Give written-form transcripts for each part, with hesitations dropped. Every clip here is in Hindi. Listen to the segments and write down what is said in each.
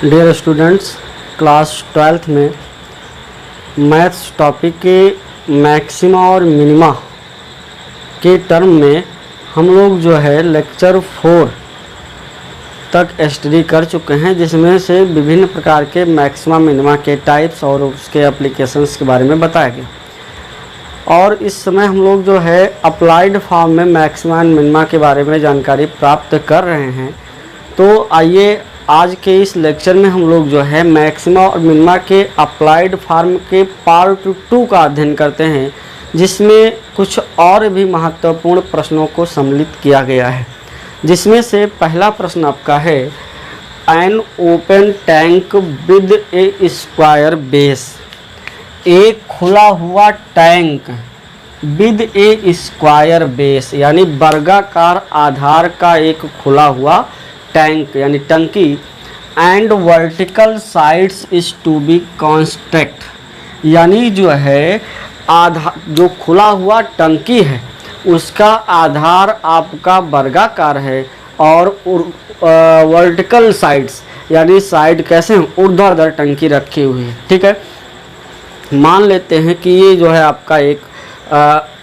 डियर स्टूडेंट्स, क्लास 12th में मैथ्स टॉपिक के मैक्सिमा और मिनिमा के टर्म में हम लोग जो है लेक्चर 4 तक स्टडी कर चुके हैं, जिसमें से विभिन्न प्रकार के मैक्सिमा मिनिमा के टाइप्स और उसके एप्लीकेशंस के बारे में बताया गया। और इस समय हम लोग जो है अप्लाइड फॉर्म में मैक्सिमा एंड मिनिमा के बारे में जानकारी प्राप्त कर रहे हैं। तो आइए आज के इस लेक्चर में हम लोग जो है मैक्सिमा और मिनिमा के अप्लाइड फॉर्म के पार्ट 2 का अध्ययन करते हैं, जिसमें कुछ और भी महत्वपूर्ण प्रश्नों को सम्मिलित किया गया है। जिसमें से पहला प्रश्न आपका है, an open tank with A square base. एक खुला हुआ tank with A square base यानी वर्गाकार आधार का एक खुला हुआ टैंक यानी टंकी and vertical sides is to be construct यानी जो है जो खुला हुआ टंकी है उसका आधार आपका वर्गाकार है और वर्टिकल साइड्स यानी साइड कैसे हैं, ऊर्ध्वाधर टंकी रखी हुई है। ठीक है, मान लेते हैं कि ये जो है आपका एक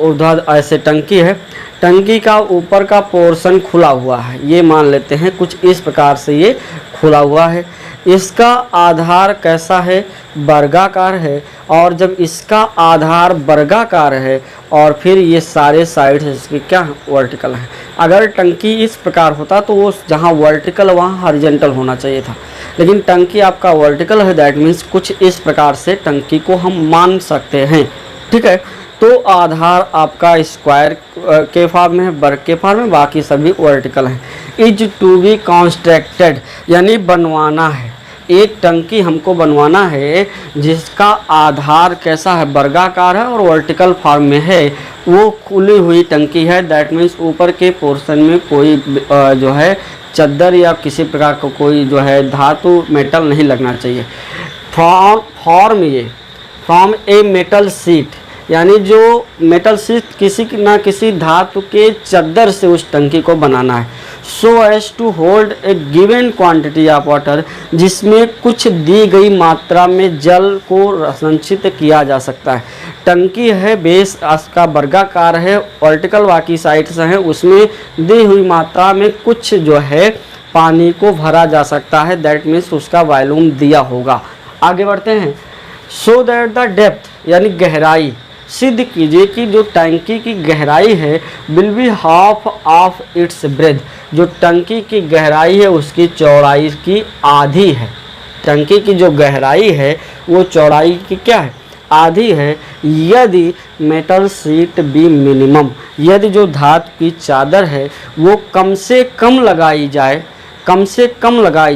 ऊर्ध्वाधर ऐसे टंकी है। टंकी का ऊपर का पोर्शन खुला हुआ है, ये मान लेते हैं कुछ इस प्रकार से ये खुला हुआ है। इसका आधार कैसा है, वर्गाकार है। और जब इसका आधार वर्गाकार है और फिर ये सारे साइड्स इसके क्या वर्टिकल हैं। अगर टंकी इस प्रकार होता तो वो जहाँ वर्टिकल वहाँ हॉरिजॉन्टल होना चाहिए था, लेकिन टंकी आपका वर्टिकल है। दैट मीन्स कुछ इस प्रकार से टंकी को हम मान सकते हैं। ठीक है, तो आधार आपका स्क्वायर के फॉर्म में है, वर्ग के फॉर्म में, बाकी सभी वर्टिकल हैं। इज टू बी कॉन्स्ट्रक्टेड यानी बनवाना है। एक टंकी हमको बनवाना है जिसका आधार कैसा है, वर्गाकार है और वर्टिकल फॉर्म में है। वो खुली हुई टंकी है। दैट मीन्स ऊपर के पोर्शन में कोई जो है चद्दर या किसी प्रकार का कोई जो है धातु मेटल नहीं लगना चाहिए। फ्रॉम ए मेटल सीट यानी जो मेटल सीट किसी ना किसी धातु के चद्दर से उस टंकी को बनाना है। So as to hold a given quantity of water जिसमें कुछ दी गई मात्रा में जल को संचित किया जा सकता है। टंकी है, बेस इसका वर्गाकार है, वर्टिकल बाकी साइड्स हैं, उसमें दी हुई मात्रा में कुछ जो है पानी को भरा जा सकता है। दैट मीन्स उसका वॉल्यूम दिया होगा। आगे बढ़ते हैं। सो दैट द डेप्थ यानी गहराई सिद्ध कीजिए कि जो टंकी की गहराई है will be half of its breath. जो टंकी की गहराई है उसकी चौड़ाई की आधी है। टंकी की जो गहराई है वो चौड़ाई की क्या है, आधी है। यदि मेटल सीट बी मिनिमम यदि जो धातु की चादर है वो कम से कम लगाई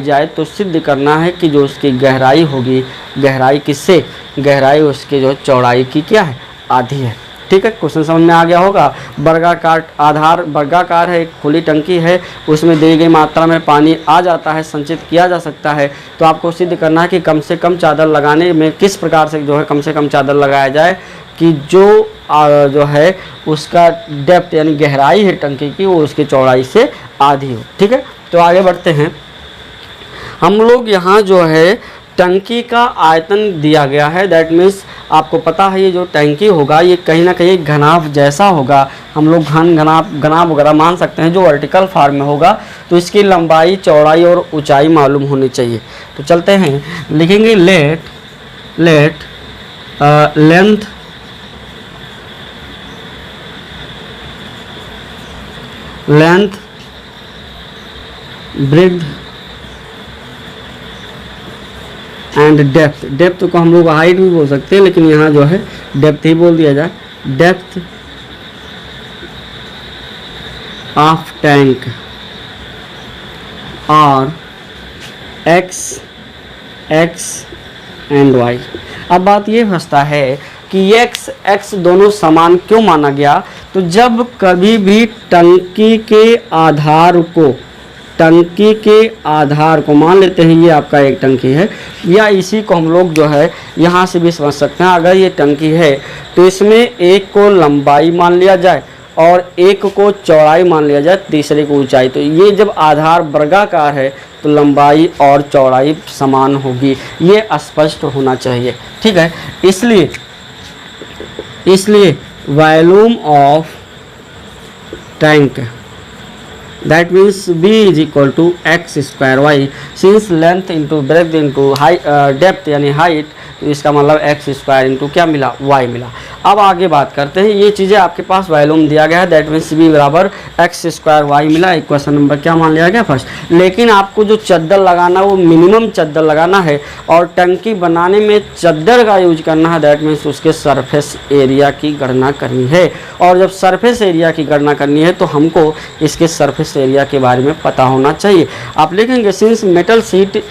जाए तो सिद्ध करना है कि जो उसकी गहराई होगी, गहराई किससे, गहराई उसके जो चौड़ाई की क्या है, आधी है। ठीक है, क्वेश्चन समझ में आ गया होगा। वर्गाकार आधार वर्गाकार है, एक खुली टंकी है, उसमें दी गई मात्रा में पानी आ जाता है, संचित किया जा सकता है। तो आपको सिद्ध करना है कि कम से कम चादर लगाने में किस प्रकार से जो है कम से कम चादर लगाया जाए कि जो है उसका डेप्थ यानी गहराई है टंकी की वो उसकी चौड़ाई से आधी हो। ठीक है, तो आगे बढ़ते हैं। हम लोग यहाँ जो है टंकी का आयतन दिया गया है। दैट मीन्स आपको पता है ये जो टंकी होगा ये कहीं ना कहीं घनाभ जैसा होगा। हम लोग घनाभ वगैरह मान सकते हैं जो वर्टिकल फॉर्म में होगा। तो इसकी लंबाई, चौड़ाई और ऊंचाई मालूम होनी चाहिए। तो चलते हैं, लिखेंगे late length breadth and depth को हम लोग हाइट भी बोल सकते हैं, लेकिन यहाँ जो है डेप्थ ही बोल दिया जाए। डेप्थ ऑफ टैंक और एक्स एंड वाई। अब बात ये फंसता है कि एक्स दोनों समान क्यों माना गया। तो जब कभी भी टंकी के आधार को मान लेते हैं ये आपका एक टंकी है, या इसी को हम लोग जो है यहाँ से भी समझ सकते हैं। अगर ये टंकी है तो इसमें एक को लंबाई मान लिया जाए और एक को चौड़ाई मान लिया जाए, तीसरे को ऊंचाई। तो ये जब आधार वर्गाकार है तो लंबाई और चौड़ाई समान होगी, ये स्पष्ट होना चाहिए। ठीक है, इसलिए volume of tank that means b is equal to x square y, since length into breadth into height depth यानी height, तो इसका मतलब एक्स स्क्वायर इंटू क्या मिला, वाई मिला। अब आगे बात करते हैं, ये चीज़ें आपके पास वॉल्यूम दिया गया है, दैट मीन्स बी बराबर एक्स स्क्वायर वाई मिला। इक्वेशन नंबर क्या मान लिया गया, फर्स्ट। लेकिन आपको जो चद्दर लगाना वो मिनिमम चद्दर लगाना है और टंकी बनाने में चद्दर का यूज करना है, दैट मीन्स उसके सरफेस एरिया की गणना करनी है। और जब सरफेस एरिया की गणना करनी है तो हमको इसके सरफेस एरिया के बारे में पता होना चाहिए। आप लिखेंगे since metal sheet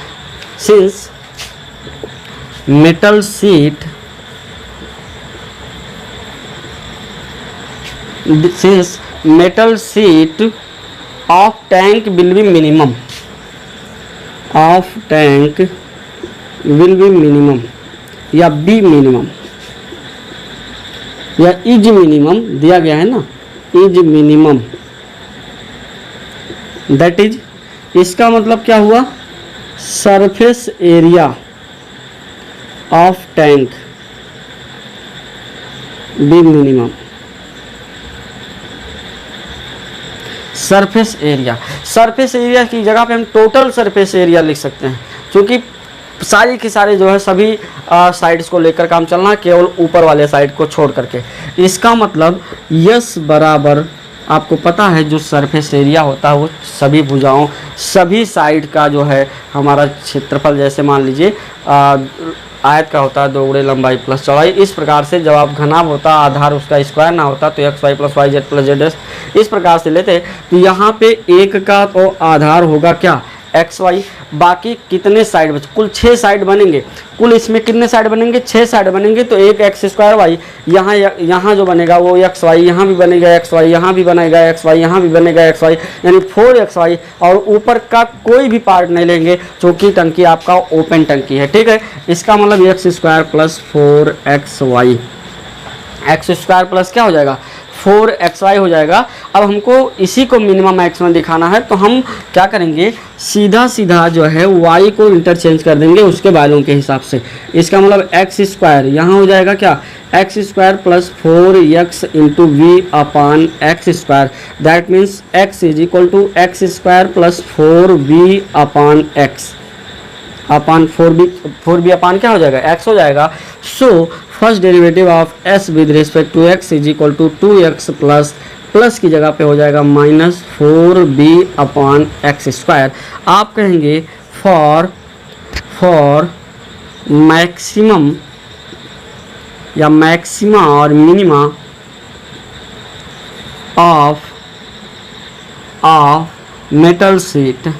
of tank will be minimum या बी मिनिमम या इज मिनिमम दिया गया है ना, इज मिनिमम, दैट इज, इसका मतलब क्या हुआ, surface area of tank B minimum. Surface area की जगह पे हम टोटल सरफेस एरिया लिख सकते हैं, क्योंकि सारी की सारी जो है सभी साइड्स को लेकर काम चलना, केवल ऊपर वाले साइड को छोड़ करके। इसका मतलब यस बराबर, आपको पता है जो सरफेस एरिया होता है वो सभी भुजाओं, सभी साइड का जो है हमारा क्षेत्रफल, जैसे मान लीजिए आयत का होता है 2 गुणे लंबाई प्लस चौड़ाई। इस प्रकार से जब आप घनाभ होता, आधार उसका स्क्वायर ना होता तो x y plus y z plus z इस प्रकार से लेते, तो यहाँ पे एक का तो आधार होगा क्या, एक्स वाई, बाकी कितने साइड बचे, कुल 6 साइड बनेंगे। कुल इसमें कितने साइड बनेंगे, 6 साइड बनेंगे, तो एक एक्स स्क्वायर वाई, यहाँ जो बनेगा वो एक्स वाई, यहाँ भी बनेगा एक्स वाई, यहाँ भी बनेगा एक्स वाई, यहाँ भी बनेगा एक्स वाई, यानी 4 XY। और ऊपर का कोई भी पार्ट नहीं लेंगे क्योंकि टंकी आपका ओपन टंकी है। ठीक है, इसका मतलब x square plus 4XY, x square plus क्या हो जाएगा, 4XY हो जाएगा। अब हमको इसी को मिनिमम मैक्स में दिखाना है, तो हम क्या करेंगे, सीधा जो है y को इंटरचेंज कर देंगे उसके वैल्यू के हिसाब से। इसका मतलब एक्स स्क्वायर यहाँ हो जाएगा क्या, x square plus 4x into v upon x square, that means x is equal to x square plus 4v upon x upon 4b upon क्या हो जाएगा, x हो जाएगा। So first derivative of s with respect to x is equal to 2x plus की जगह पे हो जाएगा minus 4b upon x square. आप कहेंगे फॉर मैक्सिमम या मैक्सिमा और मिनिमा ऑफ मेटल शीट,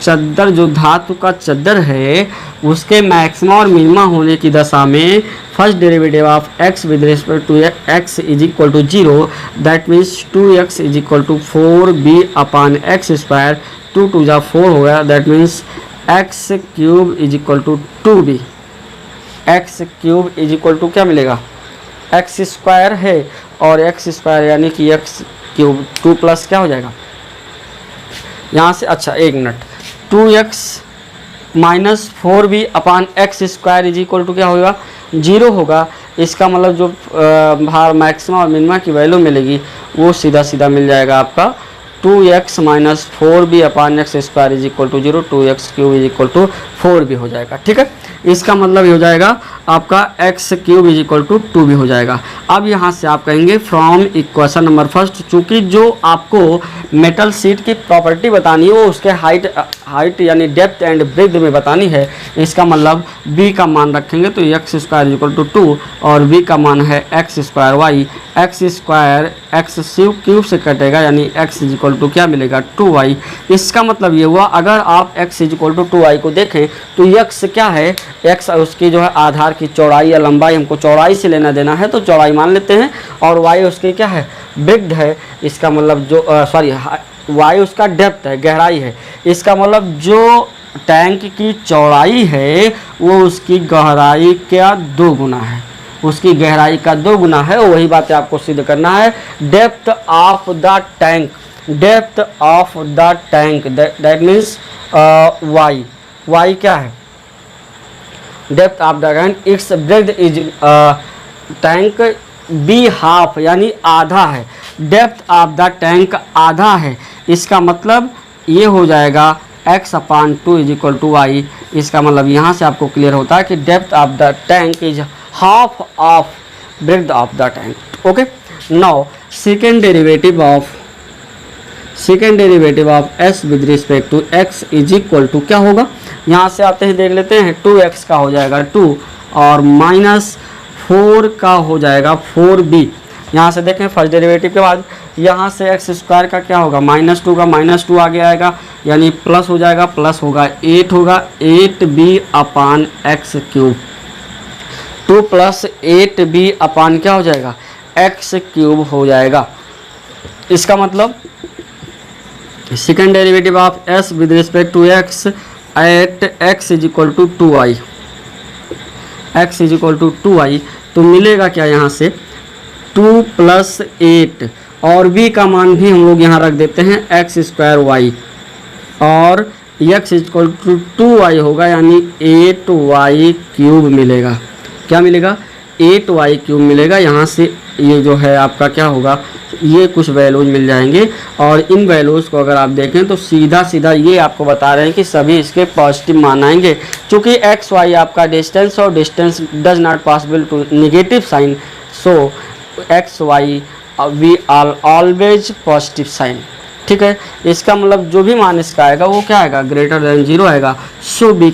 चद्दर जो धातु का चद्दर है उसके मैक्सिमा और मिनिमा होने की दशा में first derivative of x with respect to x is equal to 0, that means 2x is equal to 4b upon x square, 2 2 जा 4 हो गया, that means x cube is equal to 2b, x cube is equal to क्या मिलेगा, एक्स स्क्वायर है और एक्स स्क्वायर यानी कि x क्यूब 2 प्लस क्या हो जाएगा यहाँ से, अच्छा एक minute, 2x minus 4b upon x square is equal to क्या होगा, 0 होगा। इसका मतलब जो बाहर मैक्सिमा और मिनिमा की वैल्यू मिलेगी वो सीधा मिल जाएगा आपका 2x minus 4b upon x square is equal to 0, 2x cube is equal to 4b हो जाएगा। ठीक है, इसका मतलब ये हो जाएगा आपका x cube is equal to 2b हो जाएगा। अब यहाँ से आप कहेंगे फ्रॉम इक्वेशन नंबर फर्स्ट, चूँकि जो आपको मेटल शीट की प्रॉपर्टी बतानी है वो उसके हाइट यानी डेप्थ एंड ब्रेथ में बतानी है। इसका मतलब b का मान रखेंगे तो x square is equal to 2 और b का मान है x square y, x square x cube से कटेगा यानी x इज इक्वल टू क्या मिलेगा 2y। इसका मतलब ये हुआ अगर आप x is equal to 2y को देखें तो x क्या है, x उसकी जो है आधार की चौड़ाई या लंबाई, हमको चौड़ाई से लेना देना है तो चौड़ाई मान लेते हैं, और y उसकी क्या है, ब्रेथ है। इसका मतलब जो y उसका डेप्थ है, गहराई है। इसका मतलब जो टैंक की चौड़ाई है वो उसकी गहराई क्या 2 गुना है, उसकी गहराई का 2 गुना है। वही बातें आपको सिद्ध करना है। Depth of the tank, depth of the tank that means y, y क्या है? Depth of the tank, it's breadth is tank b half यानी आधा है। डेप्थ ऑफ द टैंक आधा है, इसका मतलब ये हो जाएगा x/2 is equal to Y. इसका मतलब यहाँ से आपको क्लियर होता है कि depth of the tank is half of breadth of the tank. Okay, now second derivative of s with respect to x is equal to क्या होगा? यहाँ से आते हैं देख लेते हैं। 2x का हो जाएगा 2 और -4 का हो जाएगा 4b। यहाँ से देखें फर्स्ट डेरिवेटिव के बाद यहाँ से एक्स स्क्वायर का क्या होगा? -2 का -2 आगे आएगा यानी प्लस हो जाएगा, प्लस होगा 8 होगा 8b/x³। 2 + 8b अपान क्या हो जाएगा? x³ हो जाएगा। इसका मतलब second derivative of s with respect to x at x is equal to 2i, x is equal to 2i। तो मिलेगा क्या यहाँ से? 2 + 8 और b का मान भी हम लोग यहाँ रख देते हैं x² और x is equal to 2y होगा यानी 8y³ मिलेगा। क्या मिलेगा? 8y³ मिलेगा। यहाँ से ये जो है आपका क्या होगा, ये कुछ वैल्यूज मिल जाएंगे और इन वैल्यूज को अगर आप देखें तो सीधा सीधा ये आपको बता रहे हैं कि सभी इसके पॉजिटिव मान आएंगे। चूँकि एक्स वाई आपका डिस्टेंस और distance does not possible to negative sign, so x y we are always positive sign. ठीक है, इसका मतलब जो भी मान इसका आएगा वो क्या आएगा? ग्रेटर देन 0 आएगा। So we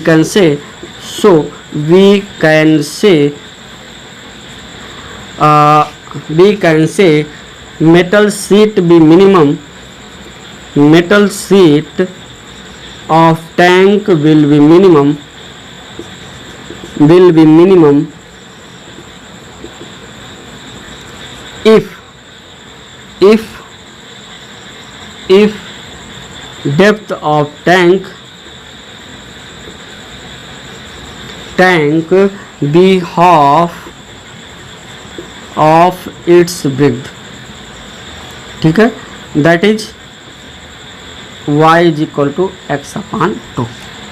can say metal sheet be minimum, metal sheet of tank will be minimum if depth of tank be half of its breadth। ठीक है, that is y is equal to x/2।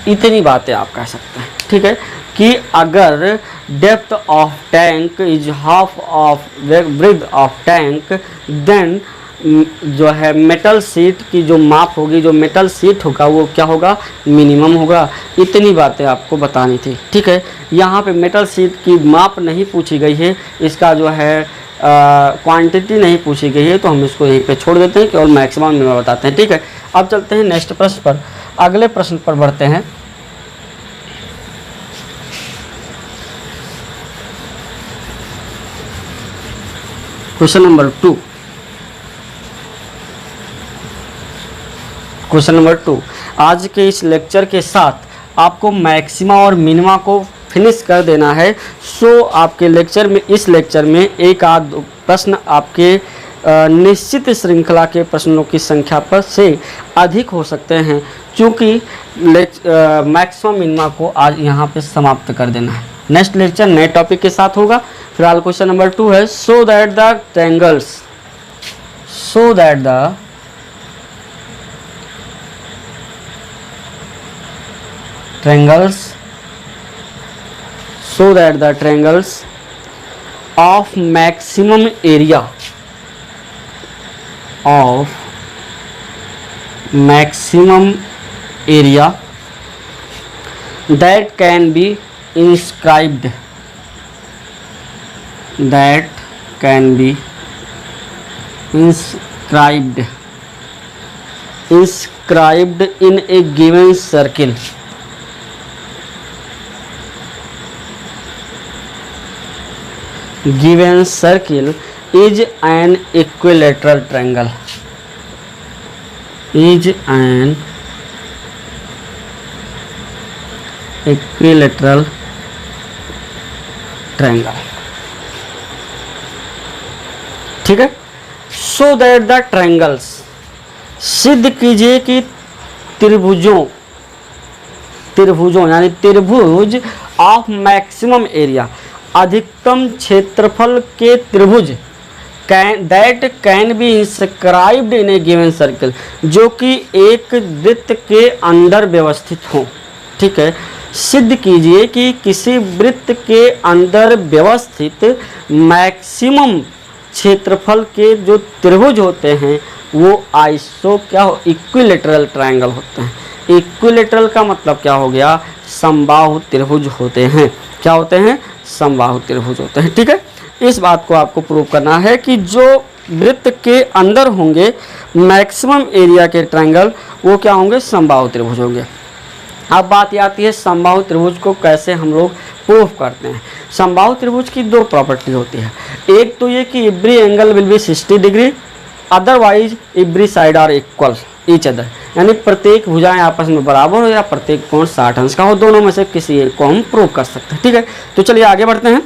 इतनी बातें आप कह सकते हैं। ठीक है, कि अगर depth of tank is half of breadth of tank then जो है मेटल सीट की जो माप होगी, जो मेटल सीट होगा वो क्या होगा? मिनिमम होगा। इतनी बातें आपको बतानी थी। ठीक है, यहाँ पे मेटल सीट की माप नहीं पूछी गई है, इसका जो है क्वांटिटी नहीं पूछी गई है, तो हम इसको यहीं पे छोड़ देते हैं कि और मैक्सिमम मिनिमम बताते हैं। ठीक है, अब चलते हैं नेक्स्ट प्रश्न पर, अगले प्रश्न पर बढ़ते हैं। Question number 2। क्वेश्चन नंबर 2, आज के इस लेक्चर के साथ आपको मैक्सिमा और मिनिमा को फिनिश कर देना है। सो आपके लेक्चर में, इस लेक्चर में एक आध प्रश्न आपके निश्चित श्रृंखला के प्रश्नों की संख्या पर से अधिक हो सकते हैं, क्योंकि मैक्सिमम मिनिमा को आज यहाँ पे समाप्त कर देना है। नेक्स्ट लेक्चर नए टॉपिक के साथ होगा। फिलहाल क्वेश्चन नंबर 2 है, so that the triangles of maximum area that can be inscribed in a given circle is an equilateral triangle, ठीक है। सो दैट द ट्रायंगल्स, सिद्ध कीजिए कि त्रिभुजों यानी त्रिभुज ऑफ मैक्सिमम एरिया, अधिकतम क्षेत्रफल के त्रिभुज that can be inscribed in A given circle, जो कि एक वृत्त के अंदर व्यवस्थित हो। ठीक है, सिद्ध कीजिए कि किसी वृत्त के अंदर व्यवस्थित मैक्सिमम क्षेत्रफल के जो त्रिभुज होते हैं वो आइसो क्या हो, इक्विलेटरल ट्रायंगल होते हैं। इक्विलेटरल का मतलब क्या हो गया, समबाहु त्रिभुज होते हैं। क्या होते हैं, समबाहु त्रिभुज होते हैं। ठीक है, इस बात को आपको प्रूव करना है कि जो वृत्त के अंदर होंगे मैक्सिमम एरिया के ट्रायंगल वो क्या होंगे, समबाहु त्रिभुज होंगे। अब बात ये आती है समबाहु त्रिभुज को कैसे हम लोग प्रूव करते हैं। समबाहु त्रिभुज की दो प्रॉपर्टी होती है, एक तो ये कि every angle will be 60 degree, otherwise every side are equal each other, यानी प्रत्येक भुजाएं आपस में बराबर हो या प्रत्येक कोण 60 अंश का हो, दोनों में से किसी एक को हम प्रूव कर सकते हैं। ठीक है, तो चलिए आगे बढ़ते हैं।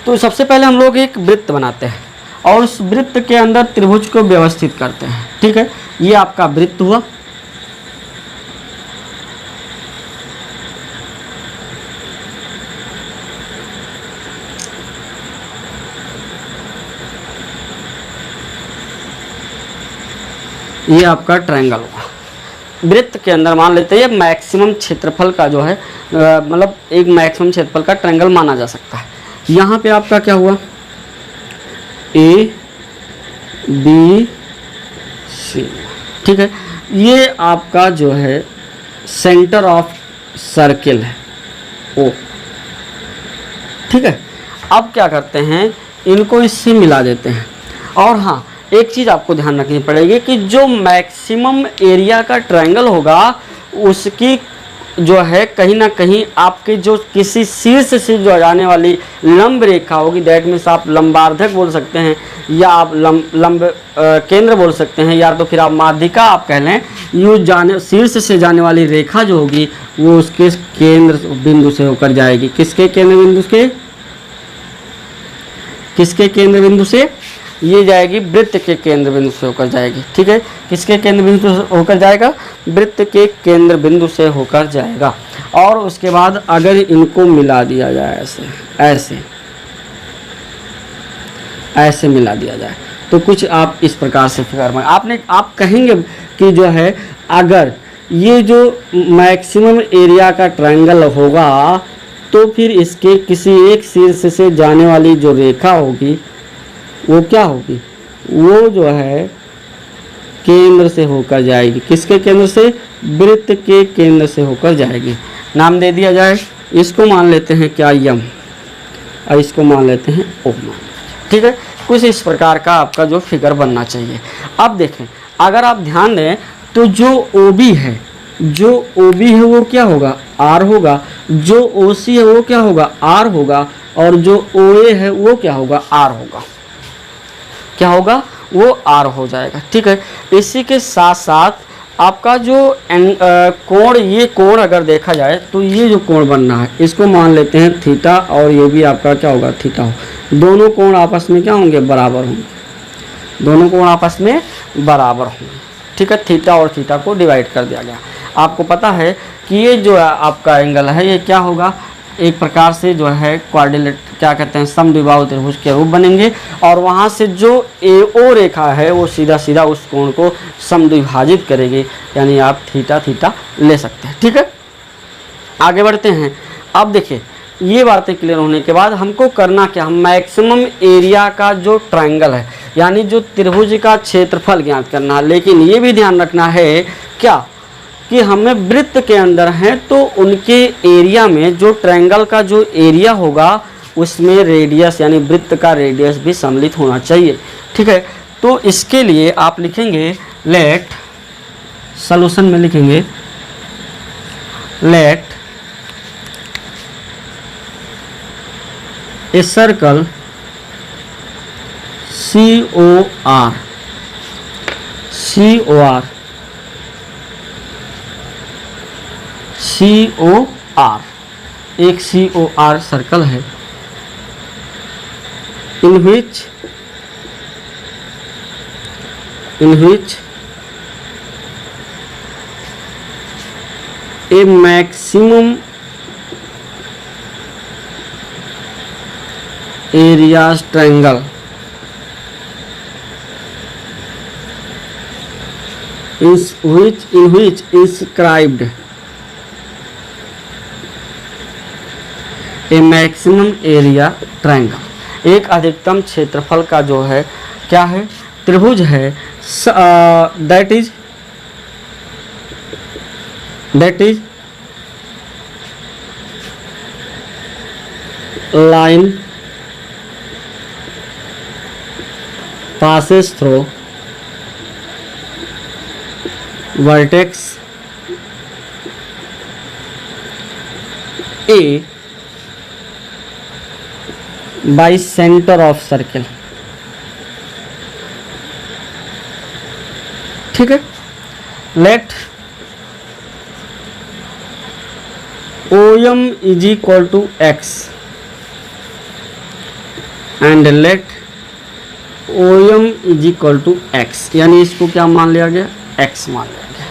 तो सबसे पहले हम लोग एक वृत्त बनाते हैं और उस वृत्त के अंदर त्रिभुज को व्यवस्थित करते हैं। ठीक है, ये आपका वृत्त हुआ। ये आपका ट्रायंगल होगा। वृत्त के अंदर मान लेते हैं मैक्सिमम क्षेत्रफल का जो है मतलब एक मैक्सिमम क्षेत्रफल का ट्रायंगल माना जा सकता है। यहाँ पे आपका क्या हुआ, ए बी सी। ठीक है, ये आपका जो है सेंटर ऑफ सर्किल है ओ। ठीक है, अब क्या करते हैं, इनको इससे मिला देते हैं। और हाँ, एक चीज़ आपको ध्यान रखनी पड़ेगी कि जो मैक्सिमम एरिया का ट्रायंगल होगा उसकी जो है कहीं ना कहीं आपके जो किसी शीर्ष से जो जाने वाली लंब रेखा होगी, दैट मीन्स आप लंबार्धक बोल सकते हैं या आप लंब केंद्र बोल सकते हैं, या तो फिर आप माध्यिका आप कह लें। यू जाने शीर्ष से जाने वाली रेखा जो होगी वो उसके केंद्र बिंदु से होकर जाएगी। किसके केंद्र बिंदु के, किसके केंद्र बिंदु से, ये जाएगी वृत्त के केंद्र बिंदु से होकर जाएगी। ठीक है, किसके केंद्र बिंदु से होकर जाएगा, वृत्त के केंद्र बिंदु से होकर जाएगा। और उसके बाद अगर इनको मिला दिया जाए ऐसे ऐसे ऐसे मिला दिया जाए तो कुछ आप इस प्रकार से फिगर में आप कहेंगे कि जो है अगर ये जो मैक्सिमम एरिया का ट्रायंगल होगा तो फिर इसके किसी एक शीर्ष से जाने वाली जो रेखा होगी वो क्या होगी, वो जो है केंद्र से होकर जाएगी। किसके केंद्र से, वृत्त के केंद्र से होकर जाएगी। नाम दे दिया जाए, इसको मान लेते हैं क्या, यम, और इसको मान लेते हैं ओ। ठीक है, कुछ इस प्रकार का आपका जो फिगर बनना चाहिए। अब देखें, अगर आप ध्यान दें तो जो OB है, जो OB है वो क्या होगा, R होगा, जो OC है वो क्या होगा, R होगा, और जो OA है वो क्या होगा, R होगा। क्या होगा, वो R हो जाएगा। ठीक है, इसी के साथ साथ आपका जो कोण, ये कोण अगर देखा जाए तो ये जो कोण बन रहा है इसको मान लेते हैं थीटा, और ये भी आपका क्या होगा, थीटा हो। दोनों कोण आपस में क्या होंगे, बराबर होंगे, दोनों कोण आपस में बराबर होंगे। ठीक है, थीटा और थीटा को डिवाइड कर दिया गया। आपको पता है कि ये जो आपका एंगल है ये क्या होगा, एक प्रकार से जो है क्वाड्रिलेट क्या कहते हैं, समद्विबाहु त्रिभुज के रूप बनेंगे। और वहाँ से जो AO रेखा है वो सीधा सीधा उस कोण को समद्विभाजित करेगी, यानी आप थीटा थीटा ले सकते हैं। ठीक है, आगे बढ़ते हैं। अब देखिए, ये बातें क्लियर होने के बाद हमको करना क्या, हम मैक्सिमम एरिया का जो ट्रायंगल है यानी जो त्रिभुज का क्षेत्रफल ज्ञात करना है। लेकिन ये भी ध्यान रखना है क्या कि हमें वृत्त के अंदर हैं तो उनके एरिया में जो ट्रायंगल का जो एरिया होगा उसमें रेडियस यानी वृत्त का रेडियस भी सम्मिलित होना चाहिए। ठीक है, तो इसके लिए आप लिखेंगे लेट, सॉल्यूशन में लिखेंगे लेट ए सर्कल COR एक COR सर्कल है in which a maximum areas triangle in which inscribed a maximum area triangle। एक अधिकतम क्षेत्रफल का जो है क्या है, त्रिभुज है, that is line passes through vertex A by center of circle। ठीक है, let OM is equal to x and let OM is equal to x, यानी इसको क्या मान लिया गया, x मान लिया गया।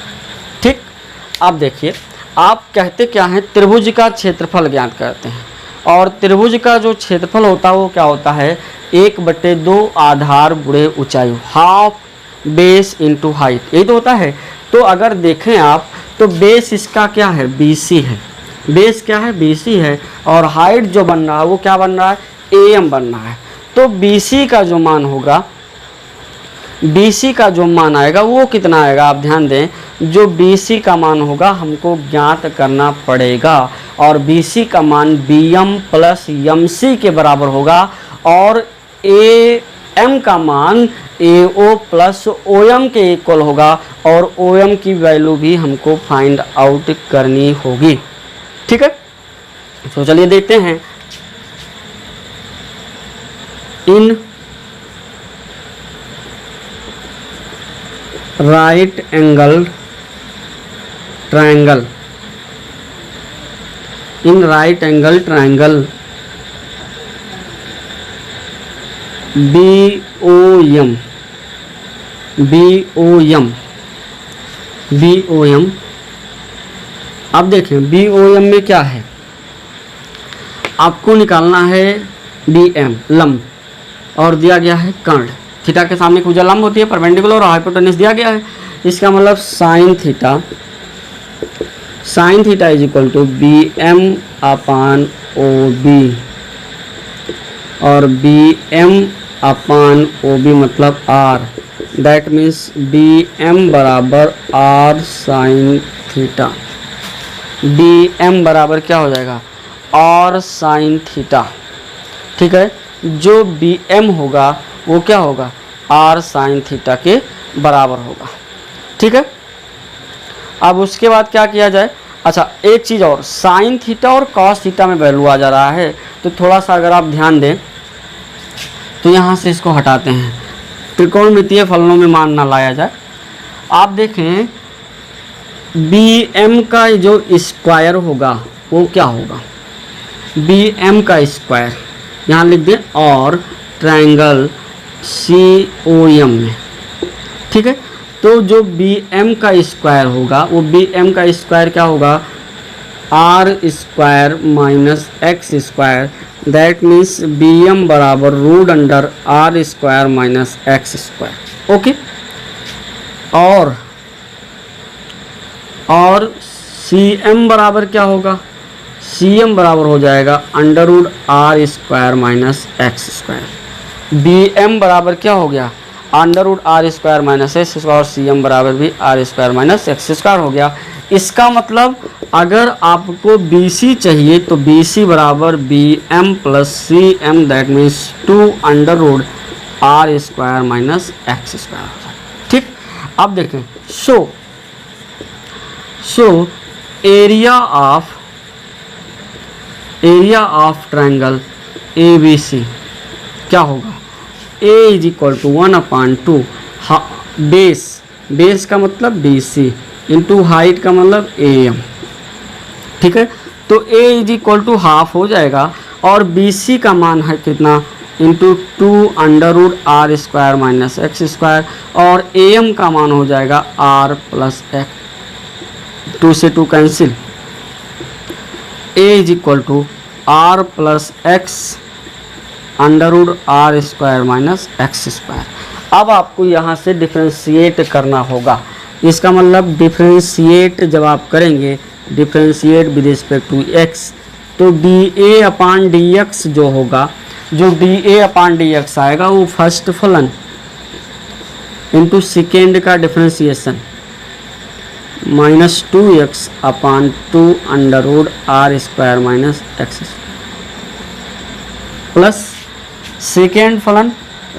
ठीक, अब देखिए, आप कहते क्या हैं, त्रिभुज का क्षेत्रफल ज्ञात करते हैं, और त्रिभुज का जो क्षेत्रफल होता है वो क्या होता है, 1/2 आधार गुणे ऊंचाई, हाफ बेस इंटू हाइट, यही तो होता है। तो अगर देखें आप तो बेस इसका क्या है, BC है, बेस क्या है, BC है, और हाइट जो बन रहा है वो क्या बन रहा है, AM बन रहा है। तो BC का जो मान होगा, BC का जो मान आएगा वो कितना आएगा, आप ध्यान दें, जो BC का मान होगा हमको ज्ञात करना पड़ेगा, और BC का मान BM प्लस MC के बराबर होगा, और AM का मान AO प्लस OM के इक्वल होगा, और OM की वैल्यू भी हमको फाइंड आउट करनी होगी। ठीक है, तो चलिए देखते हैं। In right angle triangle, in right angle triangle BOM, अब देखें BOM में क्या है, आपको निकालना है DM लंब, और दिया गया है कर्ण, थीटा के सामने भुजा लंब होती है, परपेंडिकुलर और हाइपोटेनस दिया गया है। इसका मतलब sine theta is equal to BM upon OB, और BM अपान OB मतलब R, दैट मीन्स BM बराबर R साइन थीटा, BM बराबर क्या हो जाएगा, R साइन थीटा। ठीक है, जो BM होगा वो क्या होगा, R साइन थीटा के बराबर होगा। ठीक है, अब उसके बाद क्या किया जाए, अच्छा एक चीज़ और, साइन थीटा और कॉस थीटा में वैल्यू आ जा रहा है, तो थोड़ा सा अगर आप ध्यान दें तो यहाँ से इसको हटाते हैं, त्रिकोणमितीय फलनों में मान ना लाया जाए। आप देखें BM का जो स्क्वायर होगा वो क्या होगा, BM का स्क्वायर यहाँ लिख दें, और ट्रायंगल COM में। ठीक है, तो जो BM का स्क्वायर होगा वो BM का स्क्वायर क्या होगा, R square minus X square, that means BM बराबर root under R square minus X square. Okay, और CM बराबर क्या होगा, CM बराबर हो जाएगा under root R square minus X square. BM बराबर क्या हो गया, under root R square minus X square, और CM बराबर भी R square minus X square हो गया। इसका मतलब अगर आपको BC चाहिए तो BC बराबर BM plus CM, that means 2 under root R square minus X square हो जाएगा। ठीक, अब देखें, so area of triangle ABC क्या होगा, A is equal to 1/2 base का मतलब BC इंटू हाइट का मतलब AM। ठीक है, तो A is equal to half हो जाएगा, और BC का मान है कितना, into 2 under root R square minus X square, और AM का मान हो जाएगा R प्लस X, 2 से 2 cancel, A is equal to R plus X under root r square minus x square. अब आपको यहाँ से डिफ्रेंशिएट करना होगा। इसका मतलब डिफ्रेंशिएट जब आप करेंगे, differentiate with respect to x, तो d a upon d x जो होगा, जो d a upon d x आएगा वो फर्स्ट फलन इंटू सेकेंड का differentiation minus 2x upon 2 under root r square minus x plus second फलन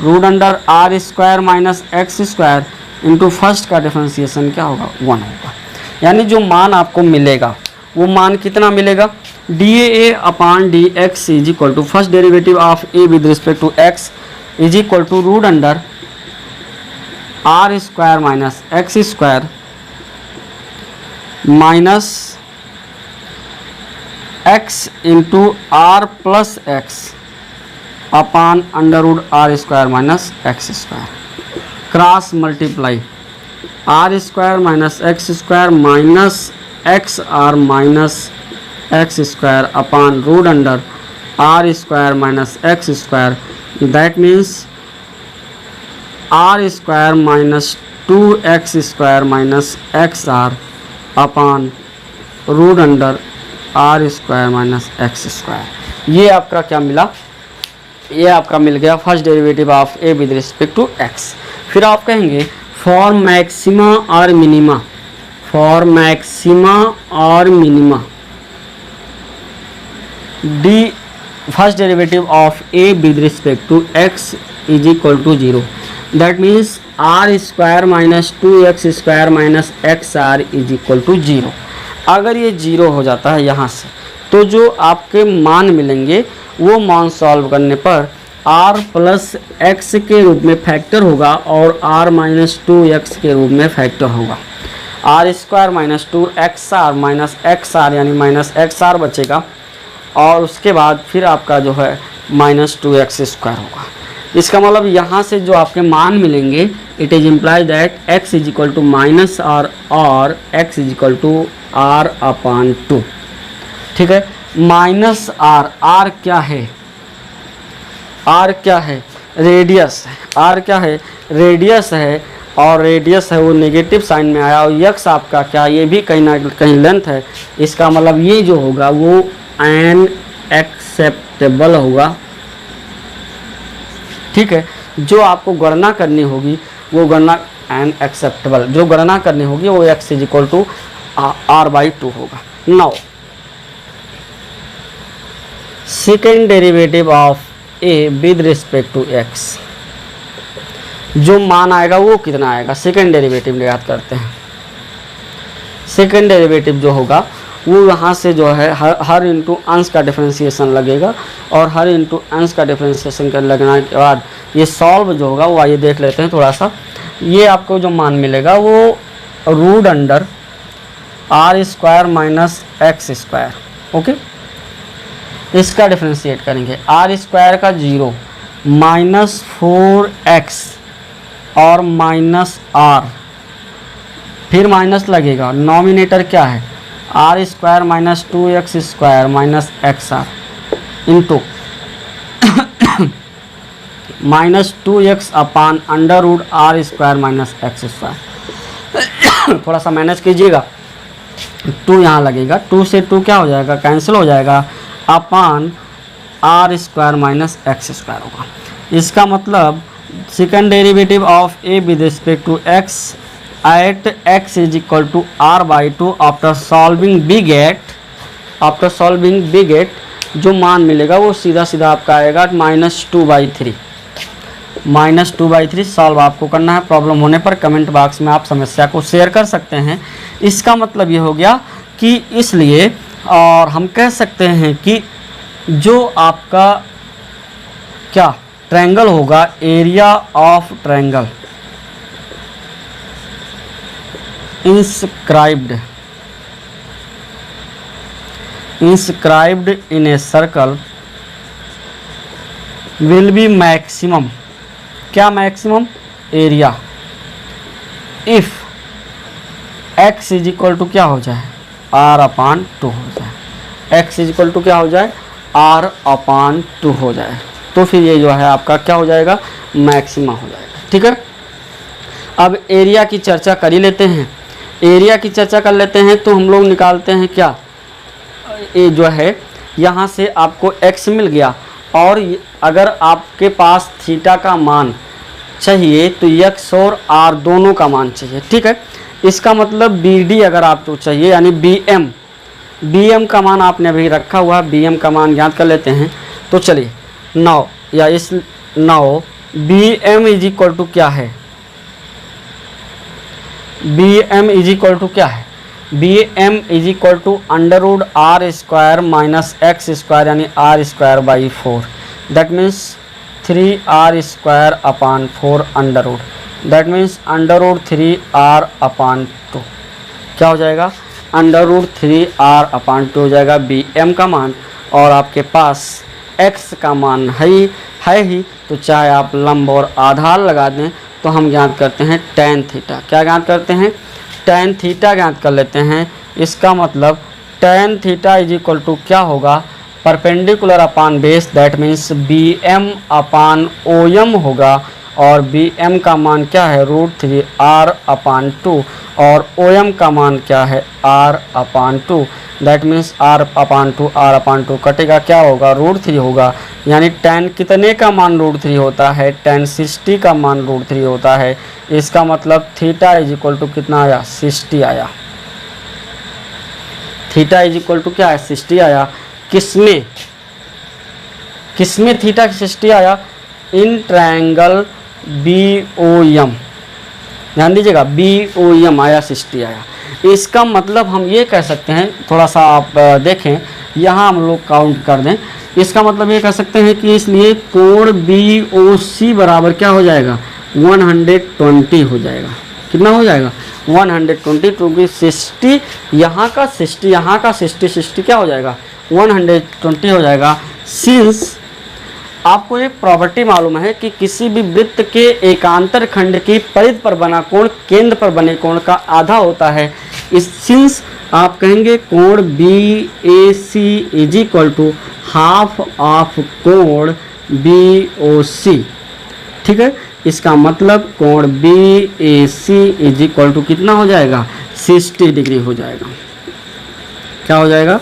root under r square minus x square into first का डिफ्रेंशिएशन क्या होगा, 1 होगा। यानी जो मान आपको मिलेगा वो मान कितना मिलेगा, d a upon d x is equal to first derivative of a with respect to x is equal to root under r square minus x square minus x into r plus x upon under root r square minus x square, cross multiply r square minus x square minus x r minus x square upon root under r square minus x square, that means r square minus 2x square minus x r upon root under r square minus x square. ये आपका क्या मिला, ये आपका मिल गया first derivative of a with respect to x. फिर आप कहेंगे फॉर मैक्सिमा और मिनिमा, फॉर मैक्सिमा और minima the first derivative of a with respect to x is equal to 0, that means r square minus 2x square minus x r is equal to 0। अगर ये 0 हो जाता है यहाँ से, तो जो आपके मान मिलेंगे वो मान सॉल्व करने पर r प्लस एक्स के रूप में फैक्टर होगा और r माइनस 2x के रूप में फैक्टर होगा। R square minus 2xr minus x r यानी माइनस एक्स आर बचेगा और उसके बाद फिर आपका जो है माइनस 2x स्क्वायर होगा। इसका मतलब यहाँ से जो आपके मान मिलेंगे, it is implies that x is equal to minus r और x is equal to r upon 2। ठीक है, माइनस आर, आर क्या है, आर क्या है, रेडियस है, आर क्या है, रेडियस है और रेडियस है वो नेगेटिव साइन में आया और यक्स आपका क्या, ये भी कहीं ना कहीं लेंथ है। इसका मतलब ये जो होगा वो एन एक्सेप्टेबल होगा। ठीक है, जो आपको गणना करनी होगी वो गणना एन एक्सेप्टेबल, जो गणना करनी होगी वो x is equal to r by 2 होगा। Now second derivative of a with respect to x, जो मान आएगा वो कितना आएगा, सेकेंड डेरिवेटिव याद करते हैं। सेकेंड डेरिवेटिव जो होगा वो यहाँ से जो है हर इंटू अंश का डिफरेंशिएशन लगेगा और हर इंटू अंश का डिफरेंशिएशन कर लगने के बाद ये सॉल्व जो होगा वो आइए देख लेते हैं थोड़ा सा। ये आपको जो मान मिलेगा वो root under r square minus x square, okay. इसका डिफरेंशिएट करेंगे, आर स्क्वायर का 0 माइनस 4x और माइनस आर, फिर माइनस लगेगा, नॉमिनेटर क्या है r square minus 2x square minus x r into minus 2x upon under root r square minus x square. थोड़ा सा मैनेज कीजिएगा, 2 यहाँ लगेगा, 2 से 2 क्या हो जाएगा, कैंसिल हो जाएगा, upon r square minus x square होगा। इसका मतलब second derivative of a with respect to x at x is equal to r by 2 after solving big 8 जो मान मिलेगा वो सीधा सीधा आपका आएगा -2/3। -2/3 सॉल्व आपको करना है। प्रॉब्लम होने पर कमेंट बॉक्स में आप समस्या को शेयर कर सकते हैं। इसका मतलब ये हो गया कि इसलिए, और हम कह सकते हैं कि जो आपका क्या ट्रायंगल होगा, area of triangle inscribed in a circle will be maximum, क्या maximum area, if x is equal to क्या हो जाए r अपान 2 हो जाए, x इज इक्वल टू क्या हो जाए r अपान 2 हो जाए। तो फिर ये जो है आपका क्या हो जाएगा, मैक्सिमा हो जाएगा। ठीक है, अब एरिया की चर्चा कर ही लेते हैं। एरिया की चर्चा कर लेते हैं तो हम लोग निकालते हैं क्या, ये जो है यहाँ से आपको x मिल गया, और अगर आपके पास थीटा का मान चाहिए तो x और r दोनों का मान चाहिए। ठीक है, इसका मतलब BD अगर आपको चाहिए यानी BM का मान आपने अभी रखा हुआ, BM का मान ज्ञात कर लेते हैं। तो चलिए now BM is equal to क्या है, BM इज इक्वल टू क्या है, BM is equal to √r² minus x² यानी r²/4, that means 3r² upon 4 √ that means √3r/2 क्या हो जाएगा, √3r/2 हो जाएगा BM का मान। और आपके पास x का मान है ही, तो चाहे आप लंब और आधार लगा दें तो हम ज्ञात करते हैं tan थीटा। क्या ज्ञात करते हैं, tan थीटा ज्ञात कर लेते हैं। इसका मतलब tan theta is equal to क्या होगा, perpendicular upon base, that means BM/OM होगा। और BM का मान क्या है, √3r/2, और OM का मान क्या है, r/2, दैट मीन्स r/2 कटेगा, क्या होगा, √3 होगा। यानी tan कितने का मान √3 होता है, tan 60 का मान √3 होता है। इसका मतलब थीटा इज इक्वल टू कितना आया, 60 आया। थीटा इज इक्वल टू क्या है, 60 आया। किसमें थीटा 60 आया, इन ट्रायंगल BOM, ध्यान दीजिएगा, BOM आया, 60 आया। इसका मतलब हम ये कह सकते हैं, थोड़ा सा आप देखें यहाँ हम लोग काउंट कर दें। इसका मतलब ये कह सकते हैं कि इसलिए कोण BOC बराबर क्या हो जाएगा, 120 हो जाएगा। कितना हो जाएगा, 120, क्योंकि 60 यहाँ का 60 यहाँ का 60 क्या हो जाएगा, 120 हो जाएगा। सिंस आपको एक प्रॉपर्टी मालूम है कि किसी भी वृत्त के एकांतर खंड की परिधि पर बना कोण केंद्र पर बने कोण का आधा होता है। इस सिंस आप कहेंगे कोण BAC is equal to half of कोण BOC। ठीक है, इसका मतलब कोण BAC इज इक्वल टू कितना हो जाएगा, 60 डिग्री हो जाएगा। क्या हो जाएगा,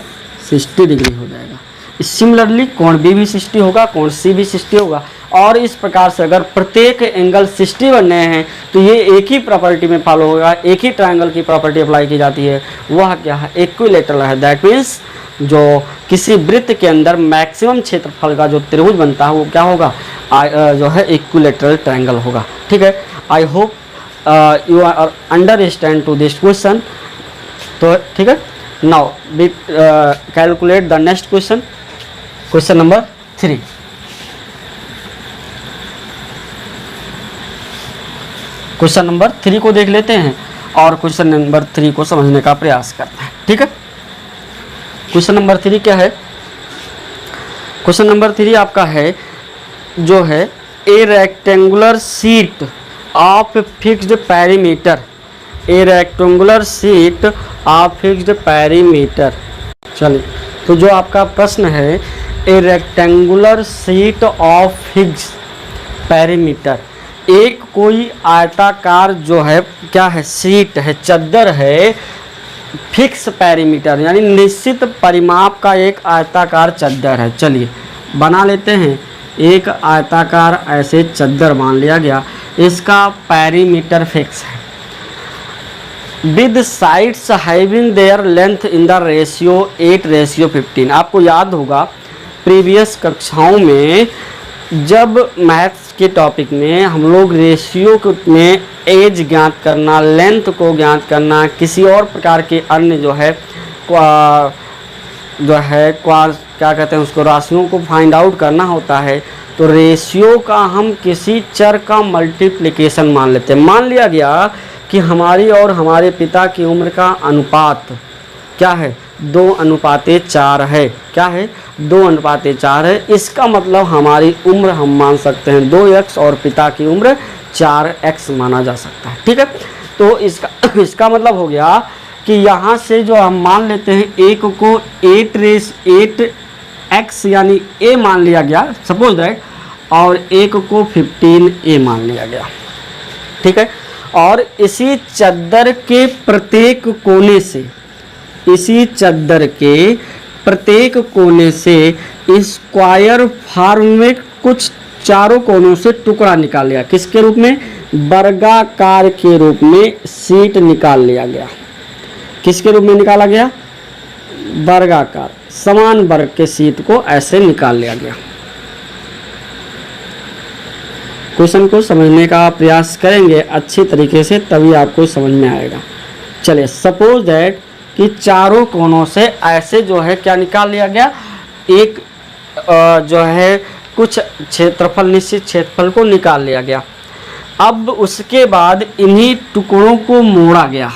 60 डिग्री हो जाएगा। सिमिलरली कोण B भी 60 होगा, कोण C भी 60 होगा। और इस प्रकार से अगर प्रत्येक एंगल 60 बनने हैं तो ये एक ही प्रॉपर्टी में फॉलो होगा, एक ही ट्रायंगल की प्रॉपर्टी अप्लाई की जाती है, वह क्या है, इक्विलैटरल है। दैट मीन्स जो किसी वृत्त के अंदर मैक्सिमम क्षेत्रफल का जो त्रिभुज बनता है वो क्या होगा, जो है इक्विलैटरल ट्रायंगल होगा। ठीक है, I hope you are understand to this question. तो ठीक है, now we calculate the next question, question number 3। Question number 3 को देख लेते हैं और क्वेश्चन नंबर 3 को समझने का प्रयास करते हैं। ठीक है, क्वेश्चन नंबर 3 क्या है, क्वेश्चन नंबर 3 आपका है जो है ए rectangular sheet of fixed perimeter, A rectangular sheet of fixed perimeter. चलिए, तो जो आपका प्रश्न है ए rectangular sheet of fixed perimeter, एक कोई आयताकार जो है क्या है, शीट है, चद्दर है, फिक्स पेरीमीटर यानी निश्चित परिमाप का एक आयताकार चद्दर है। चलिए बना लेते हैं, एक आयताकार ऐसे चद्दर मान लिया गया, इसका पेरीमीटर फिक्स है, with sides having their length in the ratio 8:15। आपको याद होगा प्रीवियस कक्षाओं में जब मैथ्स के टॉपिक में हम लोग रेशियो में एज ज्ञात करना, लेंथ को ज्ञात करना, किसी और प्रकार के अन्य जो है क्या कहते हैं उसको, राशियों को फाइंड आउट करना होता है, तो रेशियो का हम किसी चर का मल्टीप्लिकेशन मान लेते हैं। मान लिया गया कि हमारी और हमारे पिता की उम्र का अनुपात क्या है, 2:4 है। क्या है, 2:4 है। इसका मतलब हमारी उम्र हम मान सकते हैं 2x और पिता की उम्र 4x माना जा सकता है। ठीक है, तो इसका मतलब हो गया कि यहाँ से जो हम मान लेते हैं एक को 8x यानी a मान लिया गया, सपोज दैट, और एक को 15A मान लिया गया। ठीक है, और इसी चद्दर के प्रत्येक कोने से, इसी चद्दर के प्रत्येक कोने से स्क्वायर फॉर्म में कुछ चारों कोनों से टुकड़ा निकाल लिया। किसके रूप में? वर्गाकार के रूप में शीट निकाल लिया गया। किसके रूप में निकाला गया? वर्गाकार, समान वर्ग के शीट को ऐसे निकाल लिया गया। क्वेश्चन को समझने का प्रयास करेंगे अच्छी तरीके से, तभी आपको समझ में आएगा। चलिए, सपोज दैट कि चारों कोनों से ऐसे जो है क्या निकाल लिया गया, एक जो है कुछ क्षेत्रफल, निश्चित क्षेत्रफल को निकाल लिया गया। अब उसके बाद इन्हीं टुकड़ों को मोड़ा गया।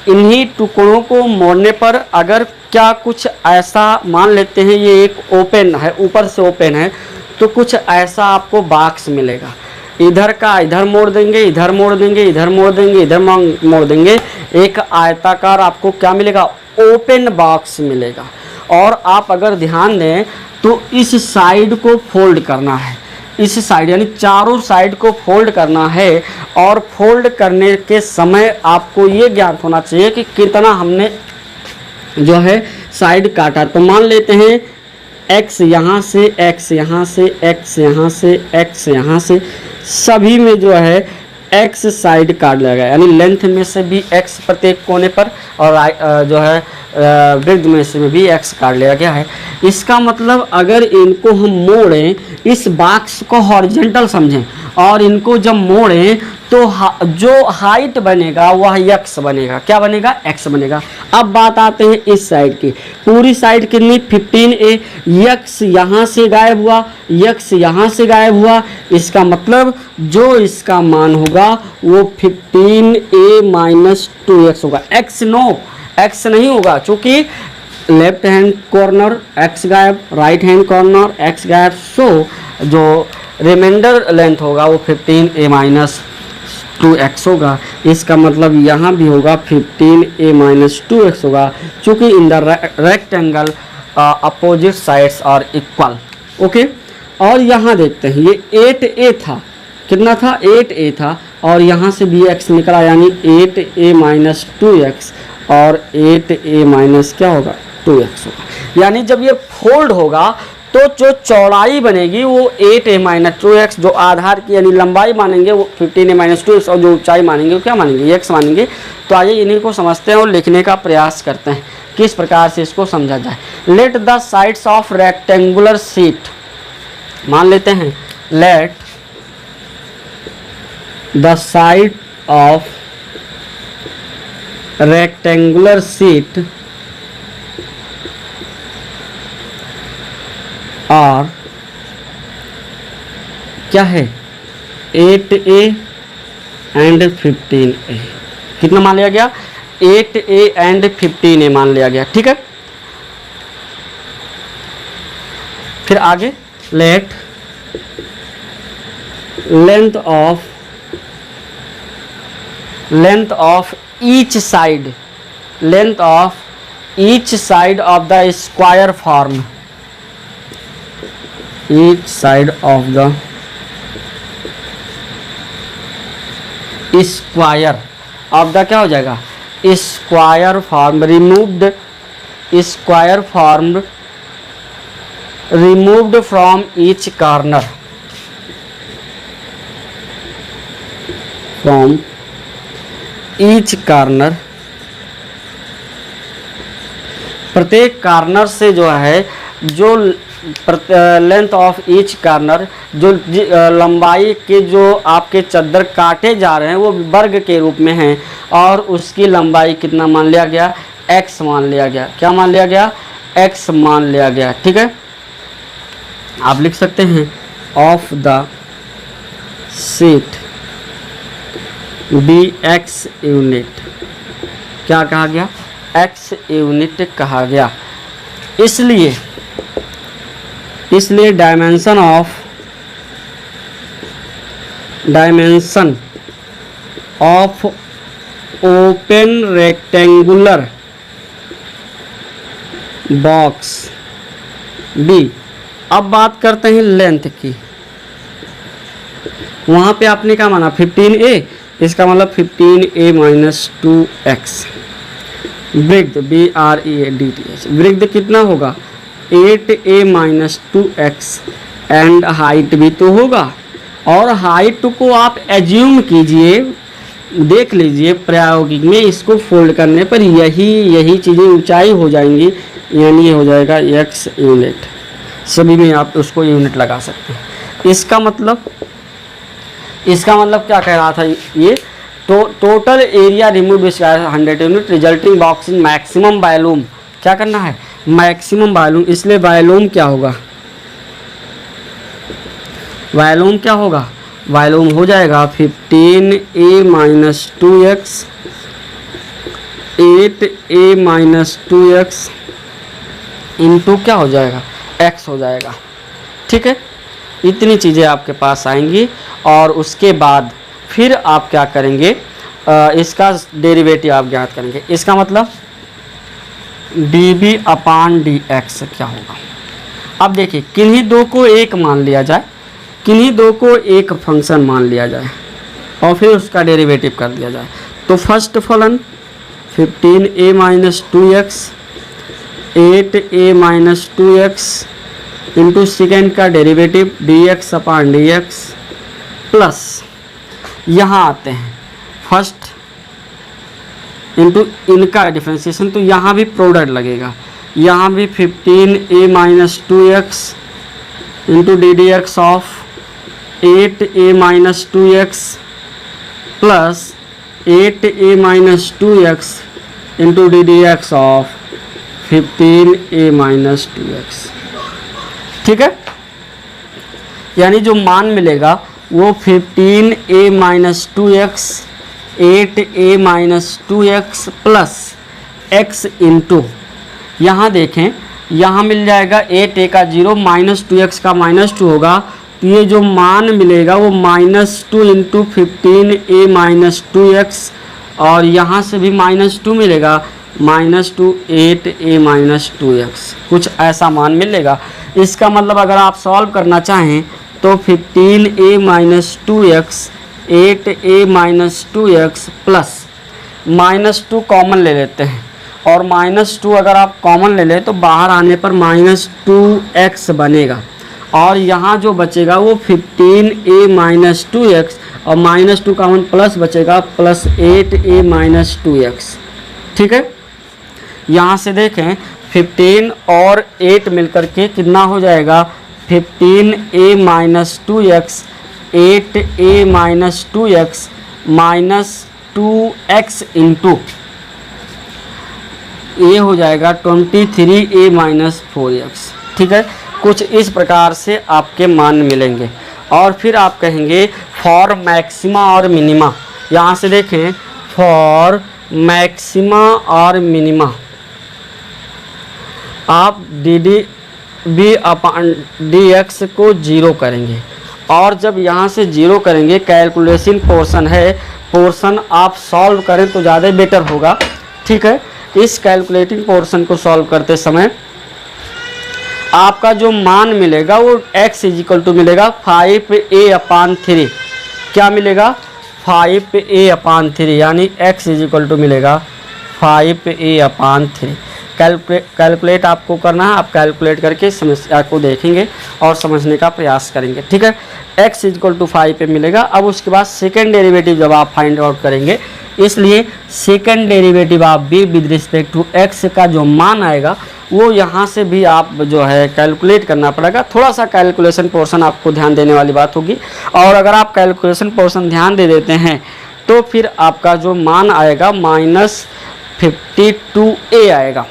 इन्हीं टुकड़ों को मोड़ने पर अगर क्या कुछ ऐसा मान लेते हैं, ये एक ओपन है, ऊपर से ओपन है, तो कुछ ऐसा आपको बॉक्स मिलेगा। इधर का इधर मोड़ देंगे, इधर मोड़ देंगे, इधर मोड़ देंगे, इधर मोड़ देंगे, एक आयताकार आपको क्या मिलेगा? ओपन बॉक्स मिलेगा। और आप अगर ध्यान दें तो इस साइड को फोल्ड करना है, इस साइड यानी चारों साइड को फोल्ड करना है। और फोल्ड करने के समय आपको ये ज्ञात होना चाहिए कि कितना हमने जो है साइड काटा। तो मान लेते हैं x यहाँ से, x यहाँ से, x यहाँ से, x यहाँ से, सभी में जो है x साइड काट लिया गया, यानी लेंथ में से भी x प्रत्येक कोने पर, और जो है ब्रेड्थ में से भी x काट लिया गया है। इसका मतलब अगर इनको हम मोड़ें, इस बॉक्स को हॉरिजॉन्टल समझें और इनको जब मोड़ें तो जो हाइट बनेगा वह x बनेगा। क्या बनेगा? x बनेगा। अब बात आते हैं इस साइड की। पूरी साइड कितनी? 15A। x यहाँ से गायब हुआ, x यहाँ से गायब हुआ, इसका मतलब जो इसका मान होगा वो 15A माइनस 2x होगा। x नो, x नहीं होगा, चूँकि लेफ्ट हैंड कॉर्नर x गायब, राइट हैंड कॉर्नर x गायब, सो जो रिमाइंडर लेंथ होगा वो 15A माइनस 2x होगा। इसका मतलब यहाँ भी होगा 15A माइनस 2x होगा, चूँकि in the rectangle opposite sides are equal. Okay, और यहाँ देखते हैं ये 8A था, कितना था? 8A था, और यहाँ से भी x निकला, यानी 8A माइनस 2x, और 8A माइनस क्या होगा? 2x होगा। यानी जब ये फोल्ड होगा तो जो चौड़ाई बनेगी वो 8A माइनस 2x, जो आधार की यानी लंबाई मानेंगे वो 15A माइनस 2x, और जो ऊंचाई मानेंगे वो क्या मानेंगे? x मानेंगे। तो आइए इन्हीं को समझते हैं और लिखने का प्रयास करते हैं किस प्रकार से इसको समझा जाए। Let the sides of rectangular sheet, मान लेते हैं let the side of rectangular sheet और क्या है? 8A and 15A। कितना मान लिया गया? 8A एंड 15A मान लिया गया। ठीक है, फिर आगे late length of each side, length of each side of the square form, each side of the square of the क्या हो जाएगा? Square form removed, square form removed from each corner, from each corner, प्रत्येक कॉर्नर से जो है, जो लेंथ ऑफ ईच कॉर्नर, जो लंबाई के जो आपके चद्दर काटे जा रहे हैं वो वर्ग के रूप में हैं, और उसकी लंबाई कितना मान लिया गया? x मान लिया गया। क्या मान लिया गया? x मान लिया गया। ठीक है, आप लिख सकते हैं of the sheet dx unit, क्या कहा गया? x यूनिट कहा गया। इसलिए dimension of open rectangular box B। अब बात करते हैं लेंथ की। वहाँ पे आपने क्या माना 15a, इसका मतलब 15a माइनस 2x। वृत्त BREADTH, वृत्त कितना होगा 8a minus 2x, and height भी तो होगा। और हाइट को आप एज्यूम कीजिए, देख लीजिए प्रायोगिक में इसको फोल्ड करने पर यही चीज़ें ऊंचाई हो जाएंगी, यानी ये हो जाएगा x यूनिट। सभी में आप उसको यूनिट लगा सकते हैं। इसका मतलब क्या कह रहा था ये, तो total area remove 100 unit resulting box in maximum volume. क्या करना है मैक्सिमम वॉल्यूम, इसलिए वॉल्यूम क्या होगा, वॉल्यूम क्या होगा, वॉल्यूम हो जाएगा 15a minus 2x, 8a minus 2x into क्या हो जाएगा x हो जाएगा। ठीक है, इतनी चीज़ें आपके पास आएंगी और उसके बाद फिर आप क्या करेंगे, इसका डेरिवेटिव आप ज्ञात करेंगे। इसका मतलब dB अपान dx क्या होगा। अब देखिए किन्हीं दो को एक मान लिया जाए, किन्हीं दो को एक फंक्शन मान लिया जाए और फिर उसका डेरिवेटिव कर दिया जाए। तो फर्स्ट फलन 15a minus 2x, 8a minus 2x into second का डेरिवेटिव dx अपान dx प्लस यहाँ आते हैं फर्स्ट इंटू इनका डिफ्रेंसिएशन, तो यहाँ भी प्रोडक्ट लगेगा, यहाँ भी 15a minus 2x into ddx of 8a minus 2x plus 8a minus 2x into ddx of 15a minus 2x। ठीक है, यानी जो मान मिलेगा वो 15a minus 2x, 8a minus 2x plus x into, यहाँ देखें यहाँ मिल जाएगा 8a का 0 माइनस 2x का माइनस 2 होगा, तो ये जो मान मिलेगा वो -2 इंटू 15a माइनस 2x और यहाँ से भी -2 मिलेगा, -2 8a माइनस 2x, कुछ ऐसा मान मिलेगा। इसका मतलब अगर आप सॉल्व करना चाहें तो 15a minus 2x, 8a minus 2x plus -2 common ले लेते हैं और -2 अगर आप कॉमन ले लें तो बाहर आने पर -2x बनेगा और यहाँ जो बचेगा वो 15a माइनस 2x और -2 कॉमन प्लस बचेगा प्लस 8a माइनस 2x। ठीक है, यहाँ से देखें 15 और 8 मिलकर के कितना हो जाएगा 15a minus 2x, 8a minus 2x minus 2x into ये हो जाएगा 23a माइनस 4x। ठीक है, कुछ इस प्रकार से आपके मान मिलेंगे और फिर आप कहेंगे फॉर मैक्सिमा और मिनिमा। यहाँ से देखें फॉर मैक्सिमा और मिनिमा आप dB अपान dx को 0 करेंगे और जब यहाँ से 0 करेंगे कैलकुलेशन पोर्शन है, पोर्शन आप सॉल्व करें तो ज़्यादा बेटर होगा। ठीक है, इस कैलकुलेटिंग पोर्शन को सॉल्व करते समय आपका जो मान मिलेगा वो x इजिकल टू मिलेगा 5a अपान 3। क्या मिलेगा 5a अपान 3, यानी x इजिकल टू मिलेगा 5a अपान 3। कैलकुलेट आपको करना है, आप कैलकुलेट करके समस्या को देखेंगे और समझने का प्रयास करेंगे। ठीक है, x इजिकल टू 5 पे मिलेगा। अब उसके बाद सेकेंड डेरिवेटिव जब आप फाइंड आउट करेंगे, इसलिए सेकेंड डेरिवेटिव आप भी विद रिस्पेक्ट टू x का जो मान आएगा वो यहाँ से भी आप जो है कैलकुलेट करना पड़ेगा। थोड़ा सा कैलकुलेशन पोर्शन आपको ध्यान देने वाली बात होगी और अगर आप कैलकुलेशन पोर्शन ध्यान दे देते हैं तो फिर आपका जो मान आएगा -52a आएगा।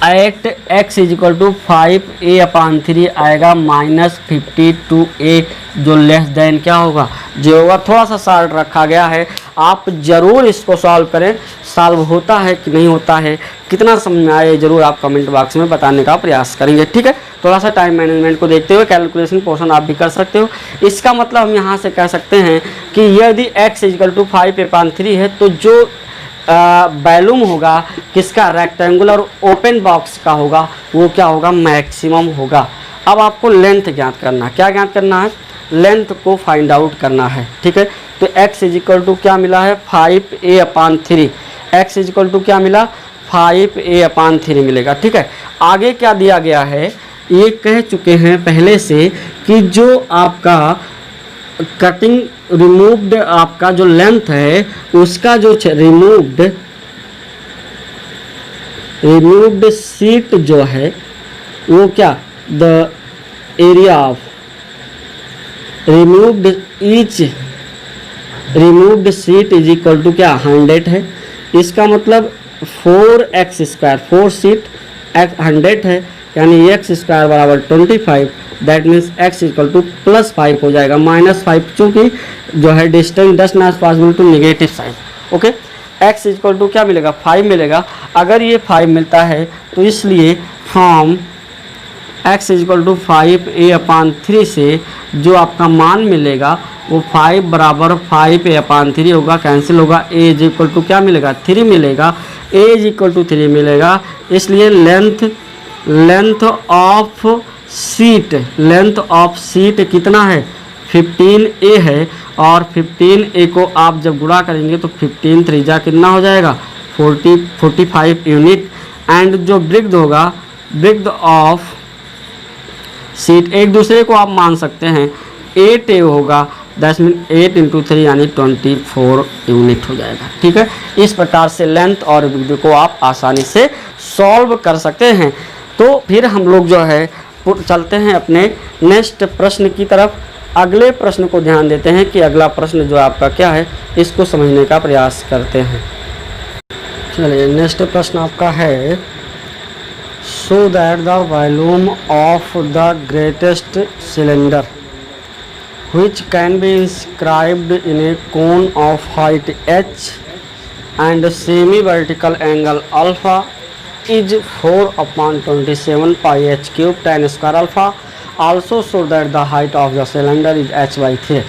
At x is equal to 5a upon 3 आएगा -52a, जो लेस देन क्या होगा 0 होगा। थोड़ा सा शॉर्ट रखा गया है, आप ज़रूर इसको सॉल्व करें। सॉल्व होता है कि नहीं होता है, कितना समझ में आए, ज़रूर आप कमेंट बॉक्स में बताने का प्रयास करेंगे। ठीक है, थोड़ा सा टाइम मैनेजमेंट को देखते हुए कैलकुलेशन पोर्शन आप भी कर सकते हो। इसका मतलब हम यहाँ से कह सकते हैं कि यदि x is equal to 5a upon 3 है तो जो वॉल्यूम होगा किसका, रेक्टेंगुलर ओपन बॉक्स का होगा, वो क्या होगा मैक्सिमम होगा। अब आपको लेंथ ज्ञात करना है। क्या ज्ञात करना है? लेंथ को फाइंड आउट करना है। ठीक है, तो x इज इक्वल टू क्या मिला है? 5a/3। x is equal to क्या मिला? 5a/3 मिलेगा। ठीक है, आगे क्या दिया गया है? ये कह चुके हैं पहले से कि जो आपका कटिंग रिमूव्ड आपका जो लेंथ है उसका जो रिमूव्ड शीट जो है वो क्या, the area of removed sheet is equal to क्या, 100 है। इसका मतलब 4x², 4 शीट 100 है, यानी x² बराबर 25। That means x equal to +5 हो जाएगा, -5 चूँकि जो है distance does not possible to negative side. Okay, x equal to क्या मिलेगा? 5 मिलेगा। अगर ये 5 मिलता है तो इसलिए from x equal to 5a/3 से जो आपका मान मिलेगा वो 5 बराबर 5a/3 होगा, कैंसिल होगा। a इज इक्वल टू क्या मिलेगा? 3 मिलेगा। a इज इक्वल टू 3 मिलेगा, इसलिए लेंथ ऑफ सीट कितना है? 15a है, और 15a को आप जब गुणा करेंगे तो 15 3 कितना हो जाएगा? 45 यूनिट। एंड जो ब्रिग्ड होगा, ब्रिग्ड ऑफ सीट एक दूसरे को आप मान सकते हैं 8a होगा, 10 में 8 × 3 यानी 24 यूनिट हो जाएगा। ठीक है, इस प्रकार से लेंथ और ब्रिग्ड को आप आसानी से सॉल्व कर सकते हैं। तो फिर हम लोग जो है चलते हैं अपने नेक्स्ट प्रश्न की तरफ। अगले प्रश्न को ध्यान देते हैं कि अगला प्रश्न जो आपका क्या है, इसको समझने का प्रयास करते हैं। चलिए, नेक्स्ट प्रश्न आपका है, so that the volume of the greatest cylinder which can be inscribed in a cone of height h and semi-vertical angle alpha is 4/27 pi h cube tan square alpha. Also show that the height of the cylinder is h/3।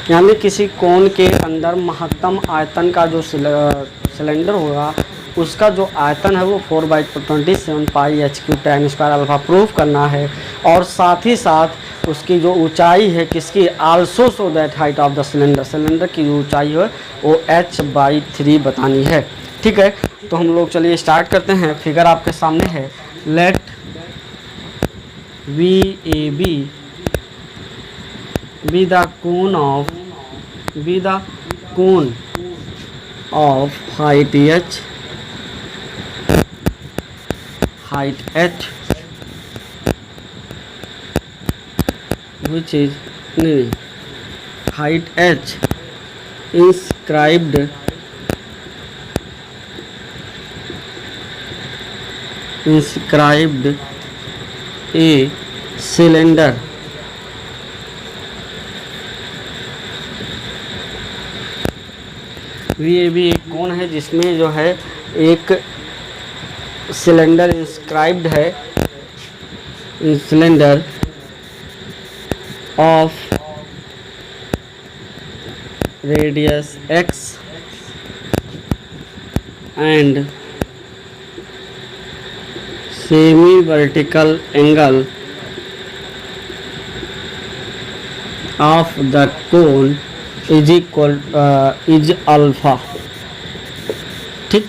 यानी किसी कोन के अंदर महत्तम आयतन का जो सिलेंडर होगा उसका जो आयतन है वो 4/27 पाई h cube tan square alpha prove करना है, और साथ ही साथ उसकी जो ऊंचाई है किसकी, also so that height of the cylinder की जो ऊंचाई है वो h/3 बतानी है। ठीक है, तो हम लोग चलिए स्टार्ट करते हैं। फिगर आपके सामने है, late VAB be the cone of height h which is height h inscribed a cylinder VAB एक कोण है जिसमें जो है एक सिलेंडर इंस्क्राइब्ड है, cylinder of radius x and semi vertical angle of the cone is alpha. ठीक,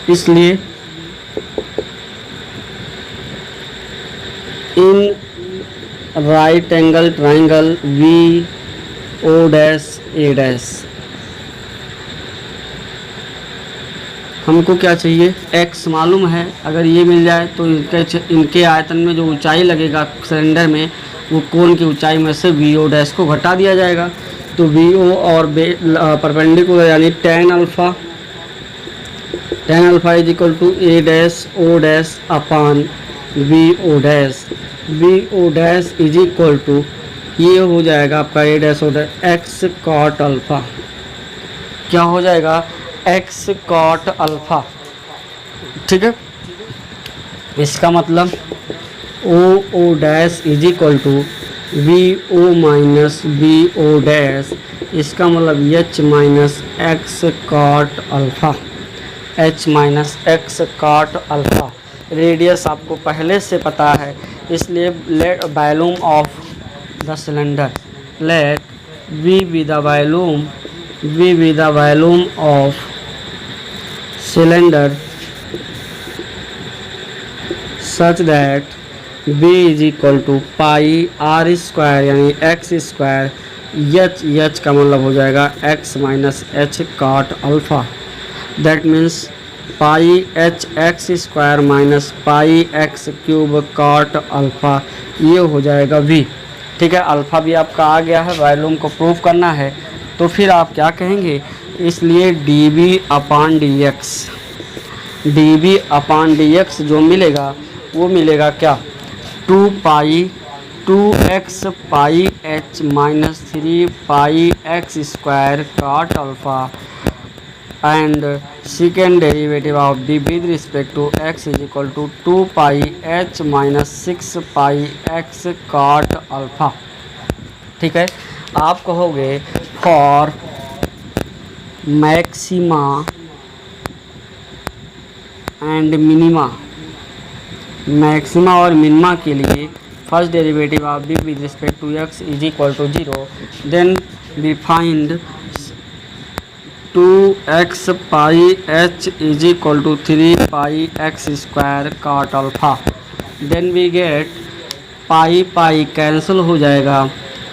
इसलिए in right angle triangle VO'A' हमको क्या चाहिए, x मालूम है। अगर ये मिल जाए तो इनके आयतन में जो ऊंचाई लगेगा सिलेंडर में वो कोन की ऊंचाई में से VO' को घटा दिया जाएगा। तो VO और परपेंडिकुलर यानी tan alpha is equal to A'(O' upon VO' is equal to ये हो जाएगा आपका A'(O' x cot अल्फ़ा। क्या हो जाएगा, x cot अल्फ़ा। ठीक है, इसका मतलब OO' is equal to VO minus VO', इसका मतलब H minus x cot alpha, H minus x cot alpha. Radius आपको पहले से पता है, इसलिए let volume of the cylinder, let V be the volume of cylinder such that V is equal to pi R square यानी x स्क्वायर h का मतलब हो जाएगा x minus h cot alpha, that means pi h x square minus pi x cube cot alpha, ये हो जाएगा V। ठीक है, अल्फ़ा भी आपका आ गया है, वॉल्यूम को प्रूव करना है, तो फिर आप क्या कहेंगे, इसलिए dV अपान dx जो मिलेगा वो मिलेगा क्या, 2x pi h minus 3 pi x square cot alpha and second derivative of d with respect to x is equal to 2 pi h minus 6 pi x cot alpha. ठीक है, आप कहोगे for maxima and minima, maxima और मिनिमा के लिए first derivative of d with respect to x is equal to 0, then we find 2x pi h is equal to 3 pi x square cot alpha, then we get pi cancel हो जाएगा,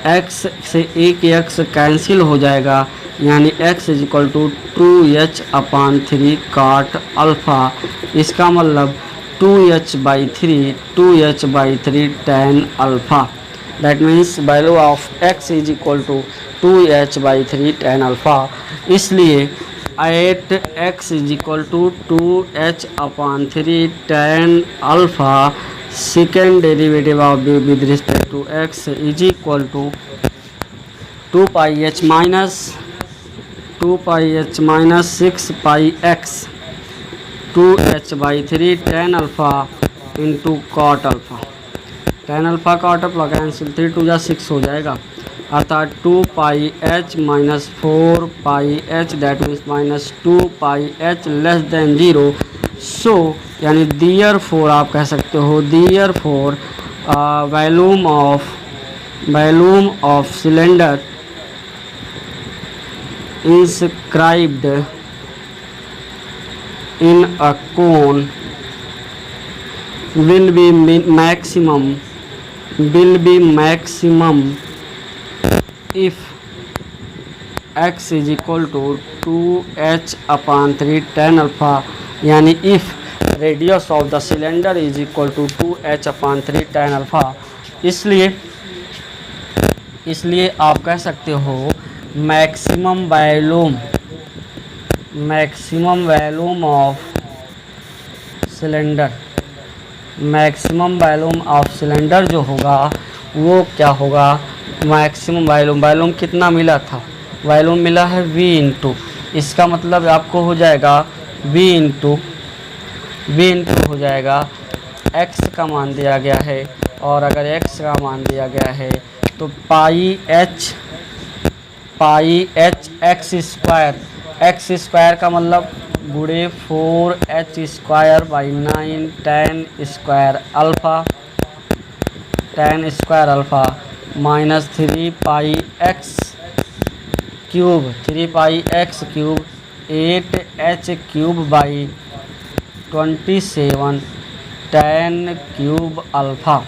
x से एक x कैंसिल हो जाएगा, यानी x is equal to 2h upon 3 cot alpha, इसका मतलब 2h by 3 tan alpha, that means value of x is equal to 2h by 3 tan alpha. इसलिए at x is equal to 2h upon 3 tan alpha, second derivative of b with respect to x is equal to 2 pi h minus 6 pi x 2h by 3 tan alpha into cot alpha, tan alpha cot alpha cancel 3 2 6 हो जाएगा, अर्थात 2 pi h minus 4 pi h that means minus 2 pi h less than 0, सो यानी देयरफॉर आप कह सकते हो therefore volume of cylinder inscribed in a cone will be maximum if x is equal to 2h upon 3 tan alpha, यानी if radius of the cylinder is equal to 2h upon 3 tan alpha. इसलिए आप कह सकते हो मैक्सिमम वॉल्यूम ऑफ सिलेंडर जो होगा वो क्या होगा, मैक्सिमम वॉल्यूम कितना मिला था, वॉल्यूम मिला है v इंटू, इसका मतलब आपको हो जाएगा v इंटू हो जाएगा x का मान दिया गया है, और अगर x का मान दिया गया है तो पाई h x स्क्वायर का मतलब गुणे 4h square by 9 tan square alpha minus 3 pi x cube 8h cube by 27 tan cube alpha.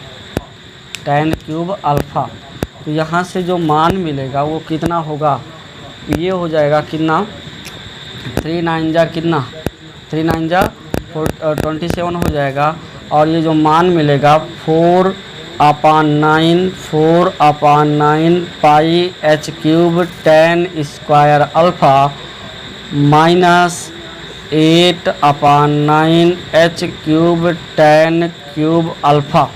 तो यहाँ से जो मान मिलेगा वो कितना होगा, ये हो जाएगा कितना 3 9 जा कितना 3 9 जा 27 हो जाएगा, और ये जो मान मिलेगा 4 अपान 9 पाई h cube tan square alpha minus 8 अपान 9 h cube tan cube alpha.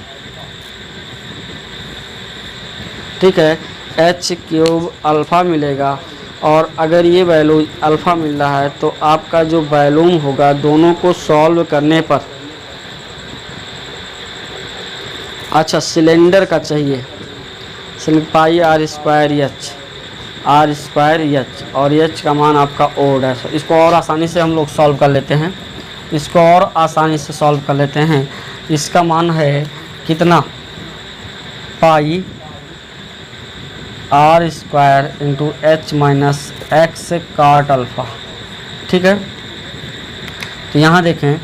ठीक है, h क्यूब अल्फ़ा मिलेगा, और अगर ये वैल्यू अल्फ़ा मिल रहा है तो आपका जो वॉल्यूम होगा दोनों को सॉल्व करने पर, अच्छा सिलेंडर का चाहिए, पाई r स्क्वायर एच और एच का मान आपका ओड है, इसको और आसानी से हम लोग सॉल्व कर लेते हैं। इसको और आसानी से सॉल्व कर लेते हैं। इसका मान है कितना, pi r square into h minus x cot alpha. ठीक है, तो यहाँ देखें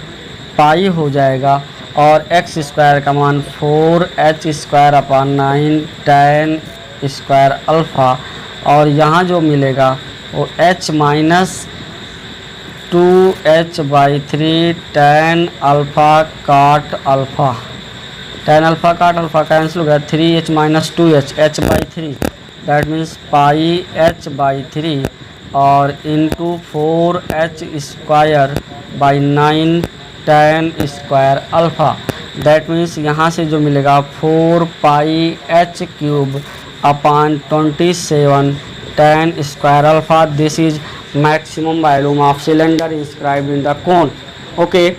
पाई हो जाएगा और एक्स स्क्वायर का मान 4h square upon 9 tan square alpha, और यहाँ जो मिलेगा वो h minus 2h/3 tan alpha काट अल्फ़ा। tan अल्फ़ा काट अल्फ़ा कैंसिल हो गया, 3h minus 2h, h/3 that means pi h/3 और into 4h square by 9 tan square alpha. That means यहाँ से जो मिलेगा 4 pi h cube upon 27 tan square alpha. This is maximum volume of cylinder inscribed in the cone. Okay,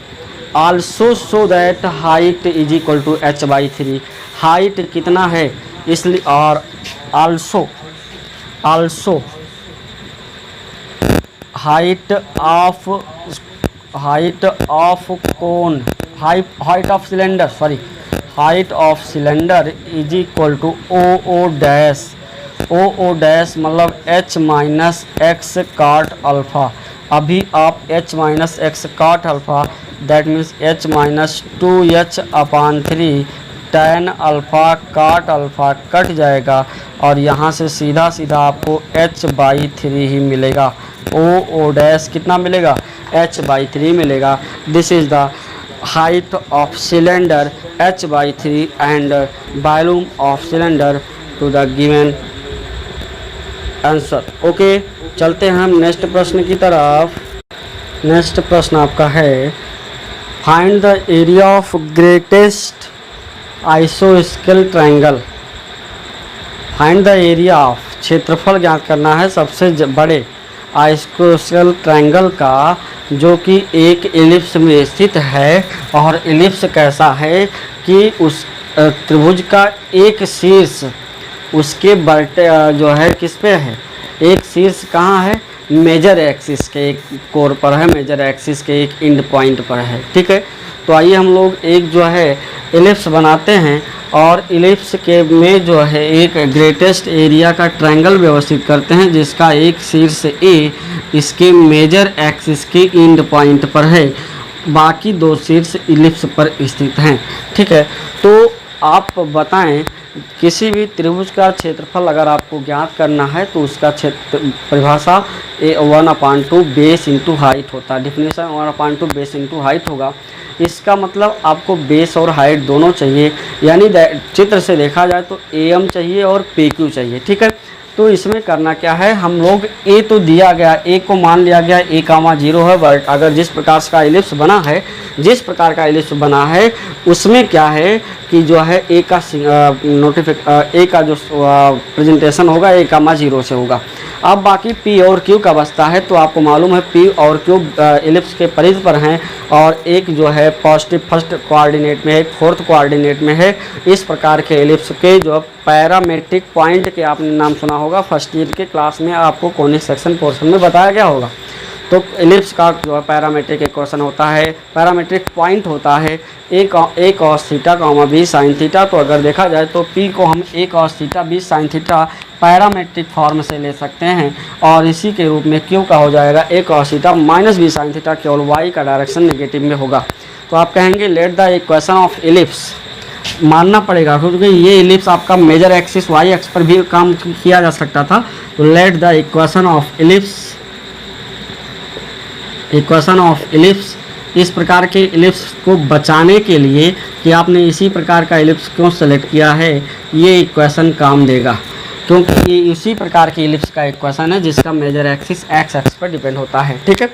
also show that height is equal to h/3। Height कितना है इसलिए, और also height of cylinder is equal to O dash. O dash मतलब h minus x cot alpha. अभी आप h minus x cot alpha that means h minus 2h upon 3 tan alpha काट अल्फ़ा कट जाएगा और यहाँ से सीधा आपको h/3 ही मिलेगा। ओ डैश कितना मिलेगा, h/3 मिलेगा। This is the height of cylinder h/3 and volume of cylinder to the given answer. Okay, चलते हैं हम नेक्स्ट प्रश्न की तरफ। नेक्स्ट प्रश्न आपका है, find the area of greatest आइसोस्केल triangle. Find the area of, क्षेत्रफल ज्ञात करना है सबसे बड़े आइसोस्केल ट्रायंगल का, जो कि एक एलिप्स में स्थित है। और एलिप्स कैसा है कि उस त्रिभुज का एक शीर्ष उसके बर्टे जो है किस पे है, एक शीर्ष कहाँ है, मेजर एक्सिस के एक कोर पर है, मेजर एक्सिस के एक एंड पॉइंट पर है। ठीक है, तो आइए हम लोग एक जो है एलिप्स बनाते हैं और एलिप्स के में जो है एक ग्रेटेस्ट एरिया का ट्रायंगल व्यवस्थित करते हैं, जिसका एक शीर्ष ए इसके मेजर एक्सिस के एंड पॉइंट पर है, बाकी दो शीर्ष एलिप्स पर स्थित हैं। ठीक है, तो आप बताएं किसी भी त्रिभुज का क्षेत्रफल अगर आपको ज्ञात करना है तो उसका क्षेत्र परिभाषा 1/2 बेस इंटू हाइट होता है। डिफिनेशन 1/2 बेस इंटू हाइट होगा। इसका मतलब आपको बेस और हाइट दोनों चाहिए, यानी चित्र से देखा जाए तो AM चाहिए और PQ चाहिए। ठीक है, तो इसमें करना क्या है, हम लोग ए तो दिया गया, ए को मान लिया गया a,0 है, बट अगर जिस प्रकार का एलिप्स बना है, जिस प्रकार का एलिप्स बना है उसमें क्या है कि जो है ए का ए का जो प्रेजेंटेशन होगा a,0 से होगा। अब बाकी P और Q का बचता है, तो आपको मालूम है P और Q एलिप्स के परिधि पर हैं और एक जो है पॉजिटिव फर्स्ट कोऑर्डिनेट में है, एक फोर्थ कोऑर्डिनेट में है। इस प्रकार के एलिप्स के जो पैरामेट्रिक पॉइंट के आपने नाम सुना होगा, फर्स्ट ईयर के क्लास में आपको कॉनिक सेक्शन पोर्शन में बताया गया होगा। तो एलिप्स का जो है पैरामेट्रिक इक्वेशन होता है, पैरामेट्रिक पॉइंट होता है a cos theta, b sin theta. तो अगर देखा जाए तो P को हम a cos theta b sin theta parametric form से ले सकते हैं, और इसी के रूप में Q का हो जाएगा a cos theta minus b sin theta, केवल y का डायरेक्शन नेगेटिव में होगा। तो आप कहेंगे let the equation of ellipse, मानना पड़ेगा क्योंकि ये एलिप्स आपका मेजर एक्सिस y एक्स पर भी काम किया जा सकता था। तो let the equation of ellipse, equation of ellipse, इस प्रकार के एलिप्स को बचाने के लिए कि आपने इसी प्रकार का एलिप्स क्यों सेलेक्ट किया है, ये इक्वेशन काम देगा, क्योंकि ये इसी प्रकार की एलिप्स का इक्वेशन है जिसका मेजर एक्सिस एक्स एक्स पर डिपेंड होता है। ठीक है,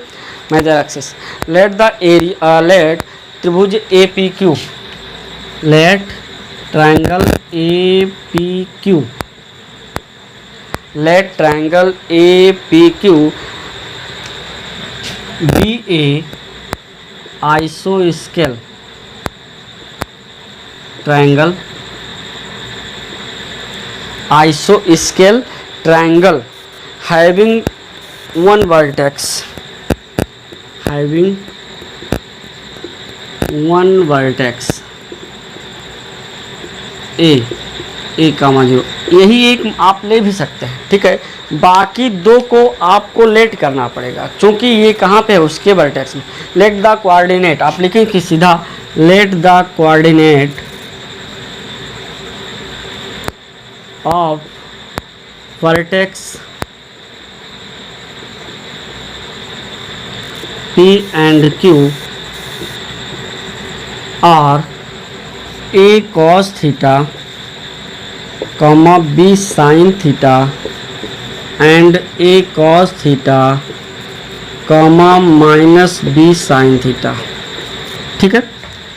major axis. Let the area, late त्रिभुज APQ, late triangle APQ, late triangle APQ B ए आइसोस्केल triangle, आइसोस्केल triangle having one vertex, having one vertex ए कामा 0, यही एक आप ले भी सकते हैं, ठीक है। बाकी दो को आपको लेट करना पड़ेगा, क्योंकि ये कहाँ पे है, उसके वर्टेक्स में। लेट द कोऑर्डिनेट, आप लिखें कि सीधा let the coordinate of vertex P and Q are A cos theta, B sin theta and A cos theta, minus B sin theta, ठीक है।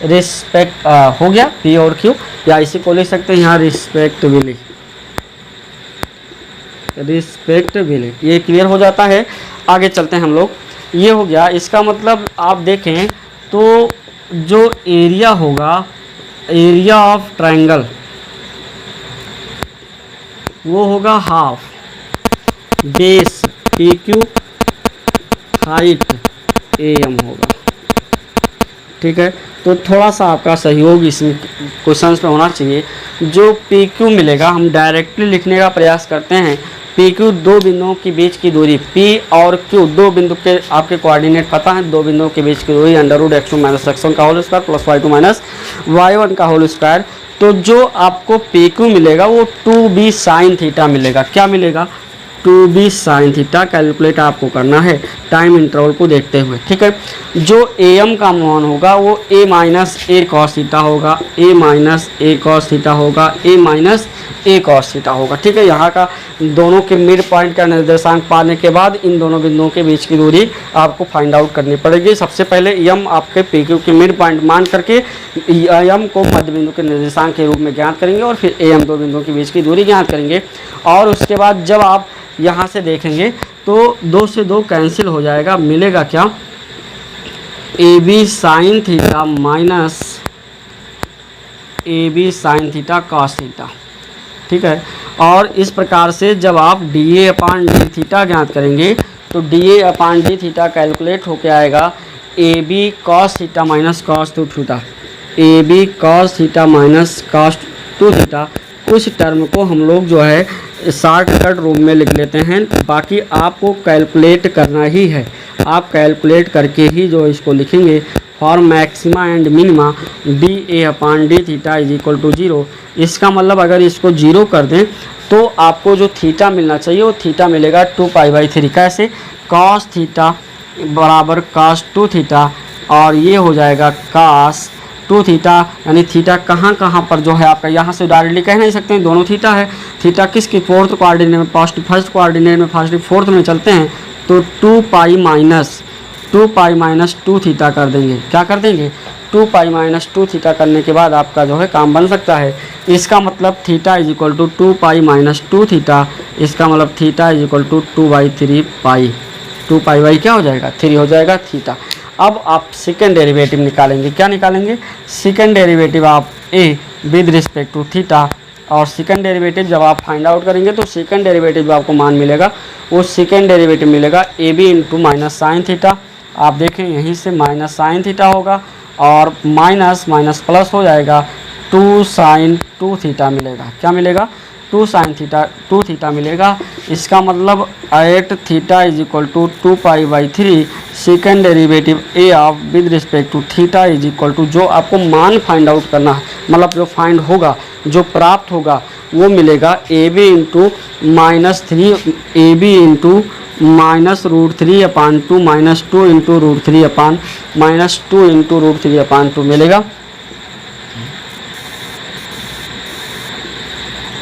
रिस्पेक्ट हो गया P और Q, या इसी को लिख सकते हैं यहाँ रिस्पेक्टिवली, ये क्लियर हो जाता है। आगे चलते हैं हम लोग। ये हो गया, इसका मतलब आप देखें तो जो एरिया होगा, एरिया ऑफ ट्रायंगल, वो होगा half base P Q height AM होगा, ठीक है। तो थोड़ा सा आपका सहयोग इसमें क्वेश्चंस में होना चाहिए। जो पी क्यू मिलेगा, हम डायरेक्टली लिखने का प्रयास करते हैं। पी क्यू दो बिंदुओं के बीच की दूरी, पी और क्यू दो बिंदु के आपके कोऑर्डिनेट पता है, दो बिंदुओं के बीच की दूरी √x2 - x1 का whole square plus y2 - y1 का होल स्क्वायर। तो जो आपको पी क्यू मिलेगा वो 2b sin थीटा मिलेगा। क्या मिलेगा? 2b sin थीटा कैलकुलेट आपको करना है टाइम इंटरवल को देखते हुए, ठीक है। जो AM का मान होगा वो a minus a cos theta होगा, a minus a cos theta होगा, a minus a cos theta होगा, ठीक है। यहाँ का दोनों के मिड पॉइंट का निर्देशांक पाने के बाद इन दोनों बिंदुओं के बीच की दूरी आपको फाइंड आउट करनी पड़ेगी। सबसे पहले m आपके पी क्यू के मिड पॉइंट मान करके m को मध्य बिंदु के निर्देशांक के रूप में ज्ञात करेंगे और फिर AM दो बिंदुओं के बीच की दूरी ज्ञात करेंगे। और उसके बाद जब आप यहाँ से देखेंगे तो 2 से 2 कैंसिल हो जाएगा, मिलेगा क्या? AB sin theta minus AB sin theta cos theta, ठीक है। और इस प्रकार से जब आप dA/d थीटा ज्ञात करेंगे तो dA/d थीटा कैलकुलेट होके आएगा AB cos theta minus cos 2 theta, AB cos theta minus cos 2 theta. कुछ टर्म को हम लोग जो है शॉर्टकट रूप में लिख लेते हैं, बाकी आपको कैलकुलेट करना ही है। आप कैलकुलेट करके ही जो इसको लिखेंगे, for maxima and minima dA/d theta is equal to 0। इसका मतलब अगर इसको 0 कर दें तो आपको जो थीटा मिलना चाहिए वो थीटा मिलेगा 2π/3। कैसे? cos थीटा बराबर cos 2 थीटा और ये हो जाएगा cos 2 थीटा, यानी थीटा कहाँ कहाँ पर जो है आपका, यहाँ से डायरेक्टली कह नहीं सकते हैं, दोनों थीटा है। थीटा किसकी? फोर्थ कोऑर्डिनेट में, फर्स्ट कोऑर्डिनेट में, फोर्थ में चलते हैं तो 2π माइनस 2 थीटा कर देंगे। क्या कर देंगे? 2π - 2 थीटा करने के बाद आपका जो है काम बन सकता है। इसका मतलब theta is equal to 2π - 2 theta, इसका मतलब थीटा इज इक्वल टू 2/3π। 2π क्या हो जाएगा? 3 हो जाएगा थीटा। अब आप सेकेंड डेरिवेटिव निकालेंगे। क्या निकालेंगे? सेकेंड डेरिवेटिव आप a with respect to theta, और सेकेंड डेरिवेटिव जब आप फाइंड आउट करेंगे तो सेकेंड डेरिवेटिव जो आपको मान मिलेगा वो सेकेंड डेरिवेटिव मिलेगा AB into minus sine theta. आप देखें यहीं से माइनस साइन थीटा होगा और माइनस माइनस प्लस हो जाएगा 2 sin 2 थीटा मिलेगा। क्या मिलेगा? 2 sin थीटा 2 थीटा मिलेगा। इसका मतलब 8 theta is equal to 2π/3 second derivative A of with respect to theta is equal to, जो आपको मान फाइंड आउट करना है, मतलब जो फाइंड होगा, जो प्राप्त होगा वो मिलेगा AB into -3 AB into -√3/2 -2 into √3/-2 into √3/2 मिलेगा।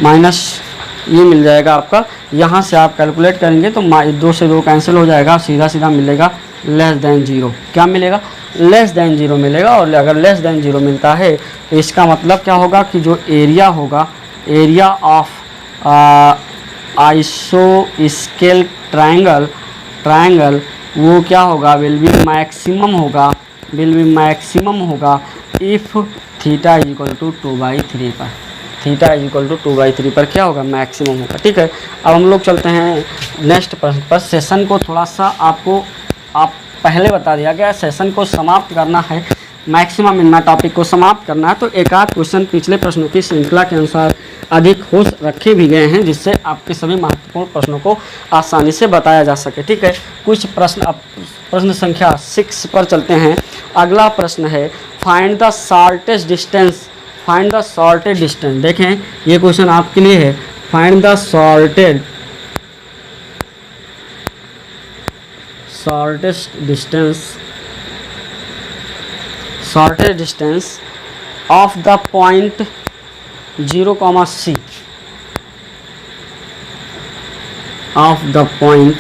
माइनस ये मिल जाएगा आपका, यहाँ से आप कैलकुलेट करेंगे तो 2 से 2 कैंसिल हो जाएगा, सीधा सीधा मिलेगा लेस देन 0। क्या मिलेगा? लेस देन 0 मिलेगा। और अगर लेस देन 0 मिलता है तो इसका मतलब क्या होगा कि जो एरिया होगा, एरिया ऑफ आइसोस्केल ट्रायंगल वो क्या होगा? विल बी मैक्सिमम होगा if theta is equal to 2/3 पर। थीटा इज इक्वल टू 2/3 पर क्या होगा? मैक्सिमम होगा, ठीक है। अब हम लोग चलते हैं नेक्स्ट प्रश्न पर। सेशन को थोड़ा सा आपको पहले बता दिया गया, सेशन को समाप्त करना है मैक्सिमम मिनिमा टॉपिक को समाप्त करना है तो एक आध क्वेश्चन पिछले प्रश्नों की श्रृंखला के अनुसार अधिक हो रखे भी गए हैं, जिससे आपके सभी महत्वपूर्ण प्रश्नों को आसानी से बताया जा सके। ठीक है, कुछ प्रश्न, अब प्रश्न संख्या 6 पर चलते हैं। अगला प्रश्न है find the shortest distance, find the shortest distance. देखें ये क्वेश्चन आपके लिए है, find the shortest distance of the point 0, C, of the point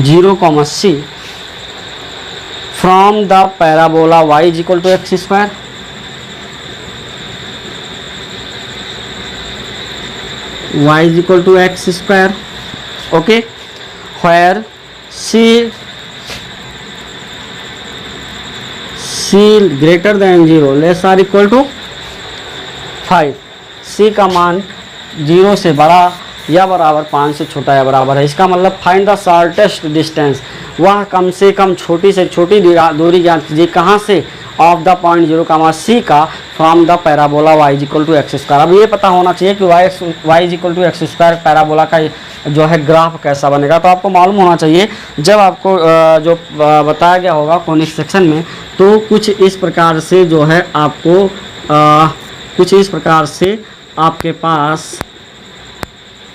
0, C from the parabola y = x square, y = x square, okay, where C greater than 0 less or equal to 5, C का मान 0 से बड़ा या बराबर 5 से छोटा या बराबर है। इसका मतलब फाइंड द शॉर्टेस्ट डिस्टेंस, वह कम से कम छोटी से छोटी दूरी ज्ञात कीजिए कहाँ से, ऑफ द पॉइंट 0, C का from the parabola y = x square. अब ये पता होना चाहिए कि y = x स्क्वायर पैराबोला का जो है ग्राफ कैसा बनेगा। तो आपको मालूम होना चाहिए, जब आपको जो बताया गया होगा कॉनिक सेक्शन में, तो कुछ इस प्रकार से जो है आपको कुछ इस प्रकार से आपके पास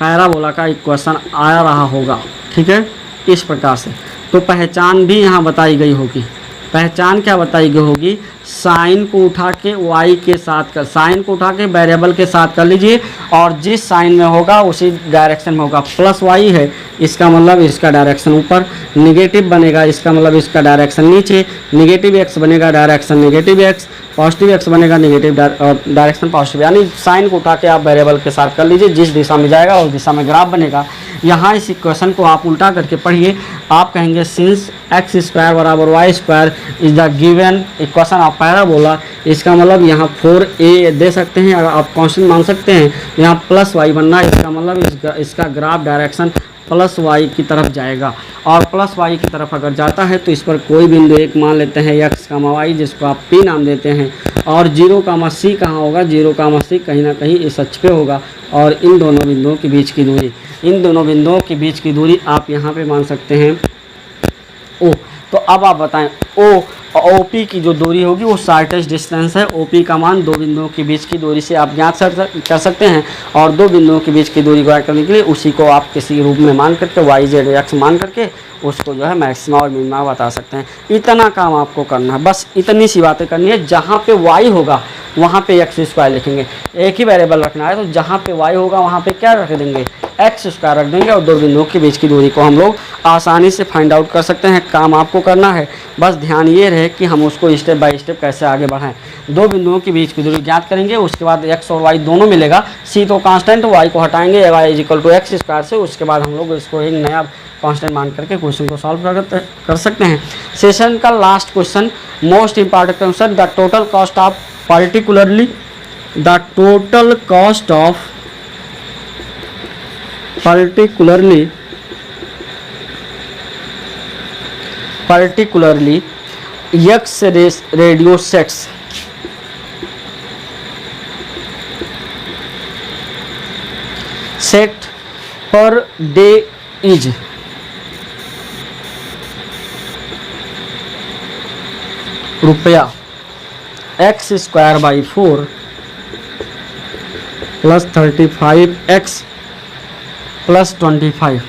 पैराबोला का इक्वेशन आ रहा होगा। ठीक है, इस प्रकार से। तो पहचान भी यहाँ बताई गई होगी। पहचान क्या बताई गई होगी, साइन को उठा के y के साथ कर, साइन को उठा के वेरिएबल के साथ कर लीजिए और जिस साइन में होगा उसी डायरेक्शन में होगा। प्लस y है, इसका मतलब इसका डायरेक्शन ऊपर, निगेटिव बनेगा इसका मतलब इसका डायरेक्शन नीचे, निगेटिव x बनेगा direction negative x, positive x बनेगा नेगेटिव डायरेक्शन पॉजिटिव। यानी साइन को उठा के आप वेरिएबल के साथ कर लीजिए, जिस दिशा में जाएगा उस दिशा में ग्राफ बनेगा। यहाँ इस इक्वेशन को आप उल्टा करके पढ़िए, आप कहेंगे सिंस x स्क्वायर बराबर y square is the given equation of parabola. इसका मतलब यहाँ 4a दे सकते हैं, अगर आप कांस्टेंट मान सकते हैं, यहाँ प्लस y बनना है, इसका मतलब इसका ग्राफ डायरेक्शन प्लस y की तरफ जाएगा। और प्लस y की तरफ अगर जाता है तो इस पर कोई बिंदु एक मान लेते हैं x, y, जिसको आप p नाम देते हैं। और 0, C कहाँ होगा, 0, C कहीं ना कहीं इस अक्ष पे होगा। और इन दोनों बिंदुओं के बीच की दूरी, इन दोनों बिंदुओं के बीच की दूरी आप यहाँ पे मान सकते हैं O। तो अब आप बताएं OP की जो दूरी होगी वो शॉर्टेस्ट डिस्टेंस है। OP का मान दो बिंदुओं के बीच की दूरी से आप ज्ञात कर सकते हैं। और दो बिंदुओं के बीच की दूरी ज्ञात करने के लिए उसी को आप किसी रूप में मान करके y, z, x मान करके उसको जो है मैक्सिमा और मिनिमा बता सकते हैं। इतना काम आपको करना है, बस इतनी सी बातें करनी है। जहाँ पे y होगा वहाँ पे x स्क्वायर लिखेंगे, एक ही वेरिएबल रखना है, तो जहाँ पे y होगा वहाँ पे क्या रख देंगे, x स्क्वायर रख देंगे और दो बिंदुओं के बीच की दूरी को हम लोग आसानी से फाइंड आउट कर सकते हैं। काम आपको करना है, बस ध्यान ये रहे कि हम उसको स्टेप बाय स्टेप कैसे आगे बढ़ाएं। दो बिंदुओं के बीच की दूरी ज्ञात करेंगे, उसके बाद x और y दोनों मिलेगा, c तो कांस्टेंट, y को हटाएंगे, y = x स्क्वायर से। उसके बाद हम लोग इसको एक नया कांस्टेंट मान करके क्वेश्चन को सॉल्व कर सकते हैं। सेशन का last question, most important question, the total cost of particularly x radio sets set per day is रुपया x square by 4 plus 35x plus 25।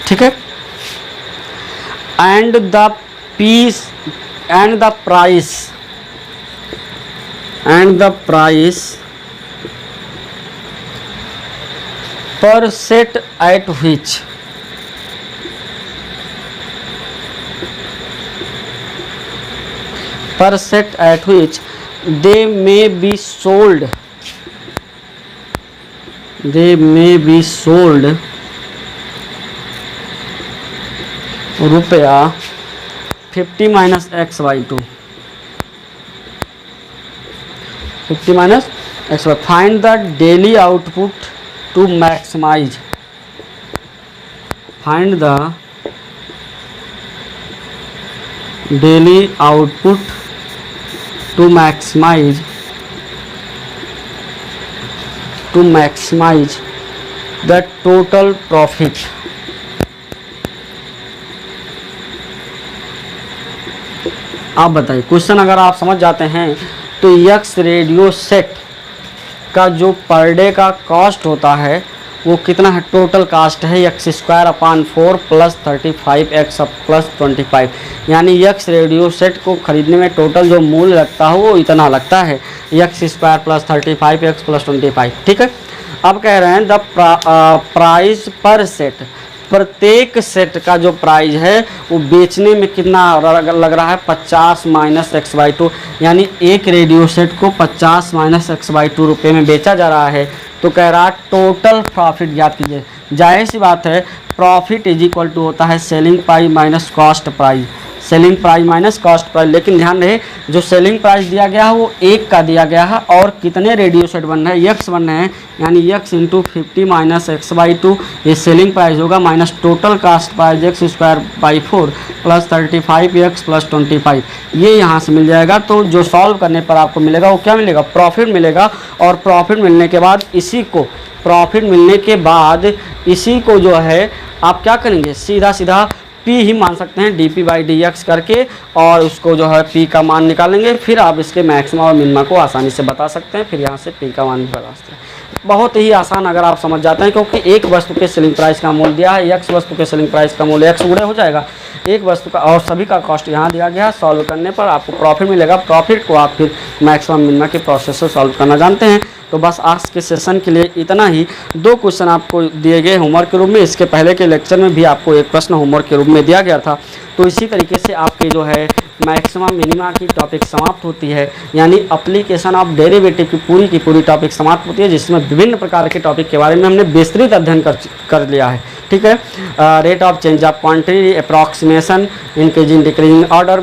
ठीक है, and the piece and the price पर set at which they may be sold रुपया 50 - x/2 50 - x/2। Find the daily output to maximise, find the daily output to maximise the total profit. आप बताइए, क्वेश्चन अगर आप समझ जाते हैं तो यक्स रेडियो सेट का जो पर डे का कॉस्ट होता है वो कितना है, टोटल कास्ट है एक्स स्क्वायर अपान 4 प्लस 35 एक्स प्लस 25, यानी यक्स रेडियो सेट को खरीदने में टोटल जो मूल्य लगता है वो इतना लगता है, x square plus 35 x plus 25। ठीक है, अब कह रहे हैं द प्राइस पर सेट, प्रत्येक सेट का जो प्राइस है वो बेचने में कितना लग रहा है, 50 माइनस एक्स बाई 2, यानी एक रेडियो सेट को 50 माइनस एक्स बाई 2 रुपये में बेचा जा रहा है। तो कह रहा है टोटल प्रॉफिट ज्ञात कीजिए। जाहिर सी बात है, प्रॉफिट इज इक्वल टू होता है selling price minus cost price, selling price minus cost price. लेकिन ध्यान रहे, जो सेलिंग प्राइस दिया गया है वो 1 का दिया गया है और कितने रेडियो सेट बन रहे हैं, यक्स बन रहे हैं, यानी x into 50 minus x by 2 ये सेलिंग प्राइस होगा, minus total cost price x square by 4 plus 35 x plus 25, ये यहाँ से मिल जाएगा। तो जो सॉल्व करने पर आपको मिलेगा वो क्या मिलेगा, प्रॉफिट मिलेगा। और प्रॉफिट मिलने के बाद इसी को जो है आप क्या करेंगे, सीधा सीधा P ही मान सकते हैं dP बाई dx करके, और उसको जो है P का मान निकालेंगे, फिर आप इसके मैक्सिमा और मिनिमा को आसानी से बता सकते हैं, फिर यहाँ से P का मान भी बता सकते हैं। बहुत ही आसान अगर आप समझ जाते हैं, क्योंकि एक वस्तु के सेलिंग प्राइस का मूल्य दिया है, x वस्तु के सेलिंग प्राइस का मूल्य x गुणे हो जाएगा एक वस्तु का, और सभी का कॉस्ट यहाँ दिया गया है। सॉल्व करने पर आपको प्रॉफिट मिलेगा, प्रॉफिट को आप फिर मैक्सिमम मिनिमा के प्रोसेस से सॉल्व करना जानते हैं। तो बस आज के सेशन के लिए इतना ही। 2 क्वेश्चन आपको दिए गए होमवर्क के रूप में, इसके पहले के लेक्चर में भी आपको एक प्रश्न होमवर्क के रूप में दिया गया था। तो इसी तरीके से आपके जो है मैक्सिमम मिनिमा की टॉपिक समाप्त होती है, यानी एप्लीकेशन ऑफ डेरिवेटिव की पूरी टॉपिक समाप्त होती है, जिसमें विभिन्न प्रकार के टॉपिक के बारे में हमने विस्तृत अध्ययन कर लिया है। ठीक है, rate of change of quantity, approximation, increasing decreasing order,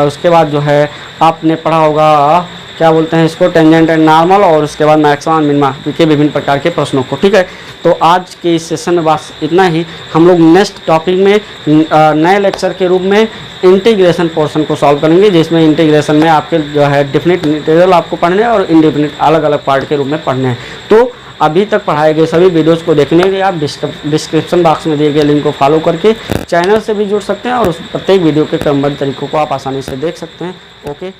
उसके बाद जो है आपने पढ़ा होगा क्या बोलते हैं इसको, टेंजेंट एंड नॉर्मल, और उसके बाद मैक्सिमम मिनिमा के विभिन्न प्रकार के प्रश्नों को। ठीक है, तो आज के इस सेशन में बस इतना ही। हम लोग नेक्स्ट टॉपिक में नए लेक्चर के रूप में इंटीग्रेशन पोर्शन को सॉल्व करेंगे, जिसमें इंटीग्रेशन में आपके जो है डेफिनेट इंटीग्रल आपको पढ़ने हैं और इंडेफिनेट अलग अलग पार्ट के रूप में पढ़ने हैं। तो अभी तक पढ़ाए गए सभी वीडियोज़ को देखने के लिए आप डिस्क्रिप्शन बॉक्स में दिए गए लिंक को फॉलो करके चैनल से भी जुड़ सकते हैं, और उस प्रत्येक वीडियो के क्रमबद्ध तरीकों को आप आसानी से देख सकते हैं। ओके।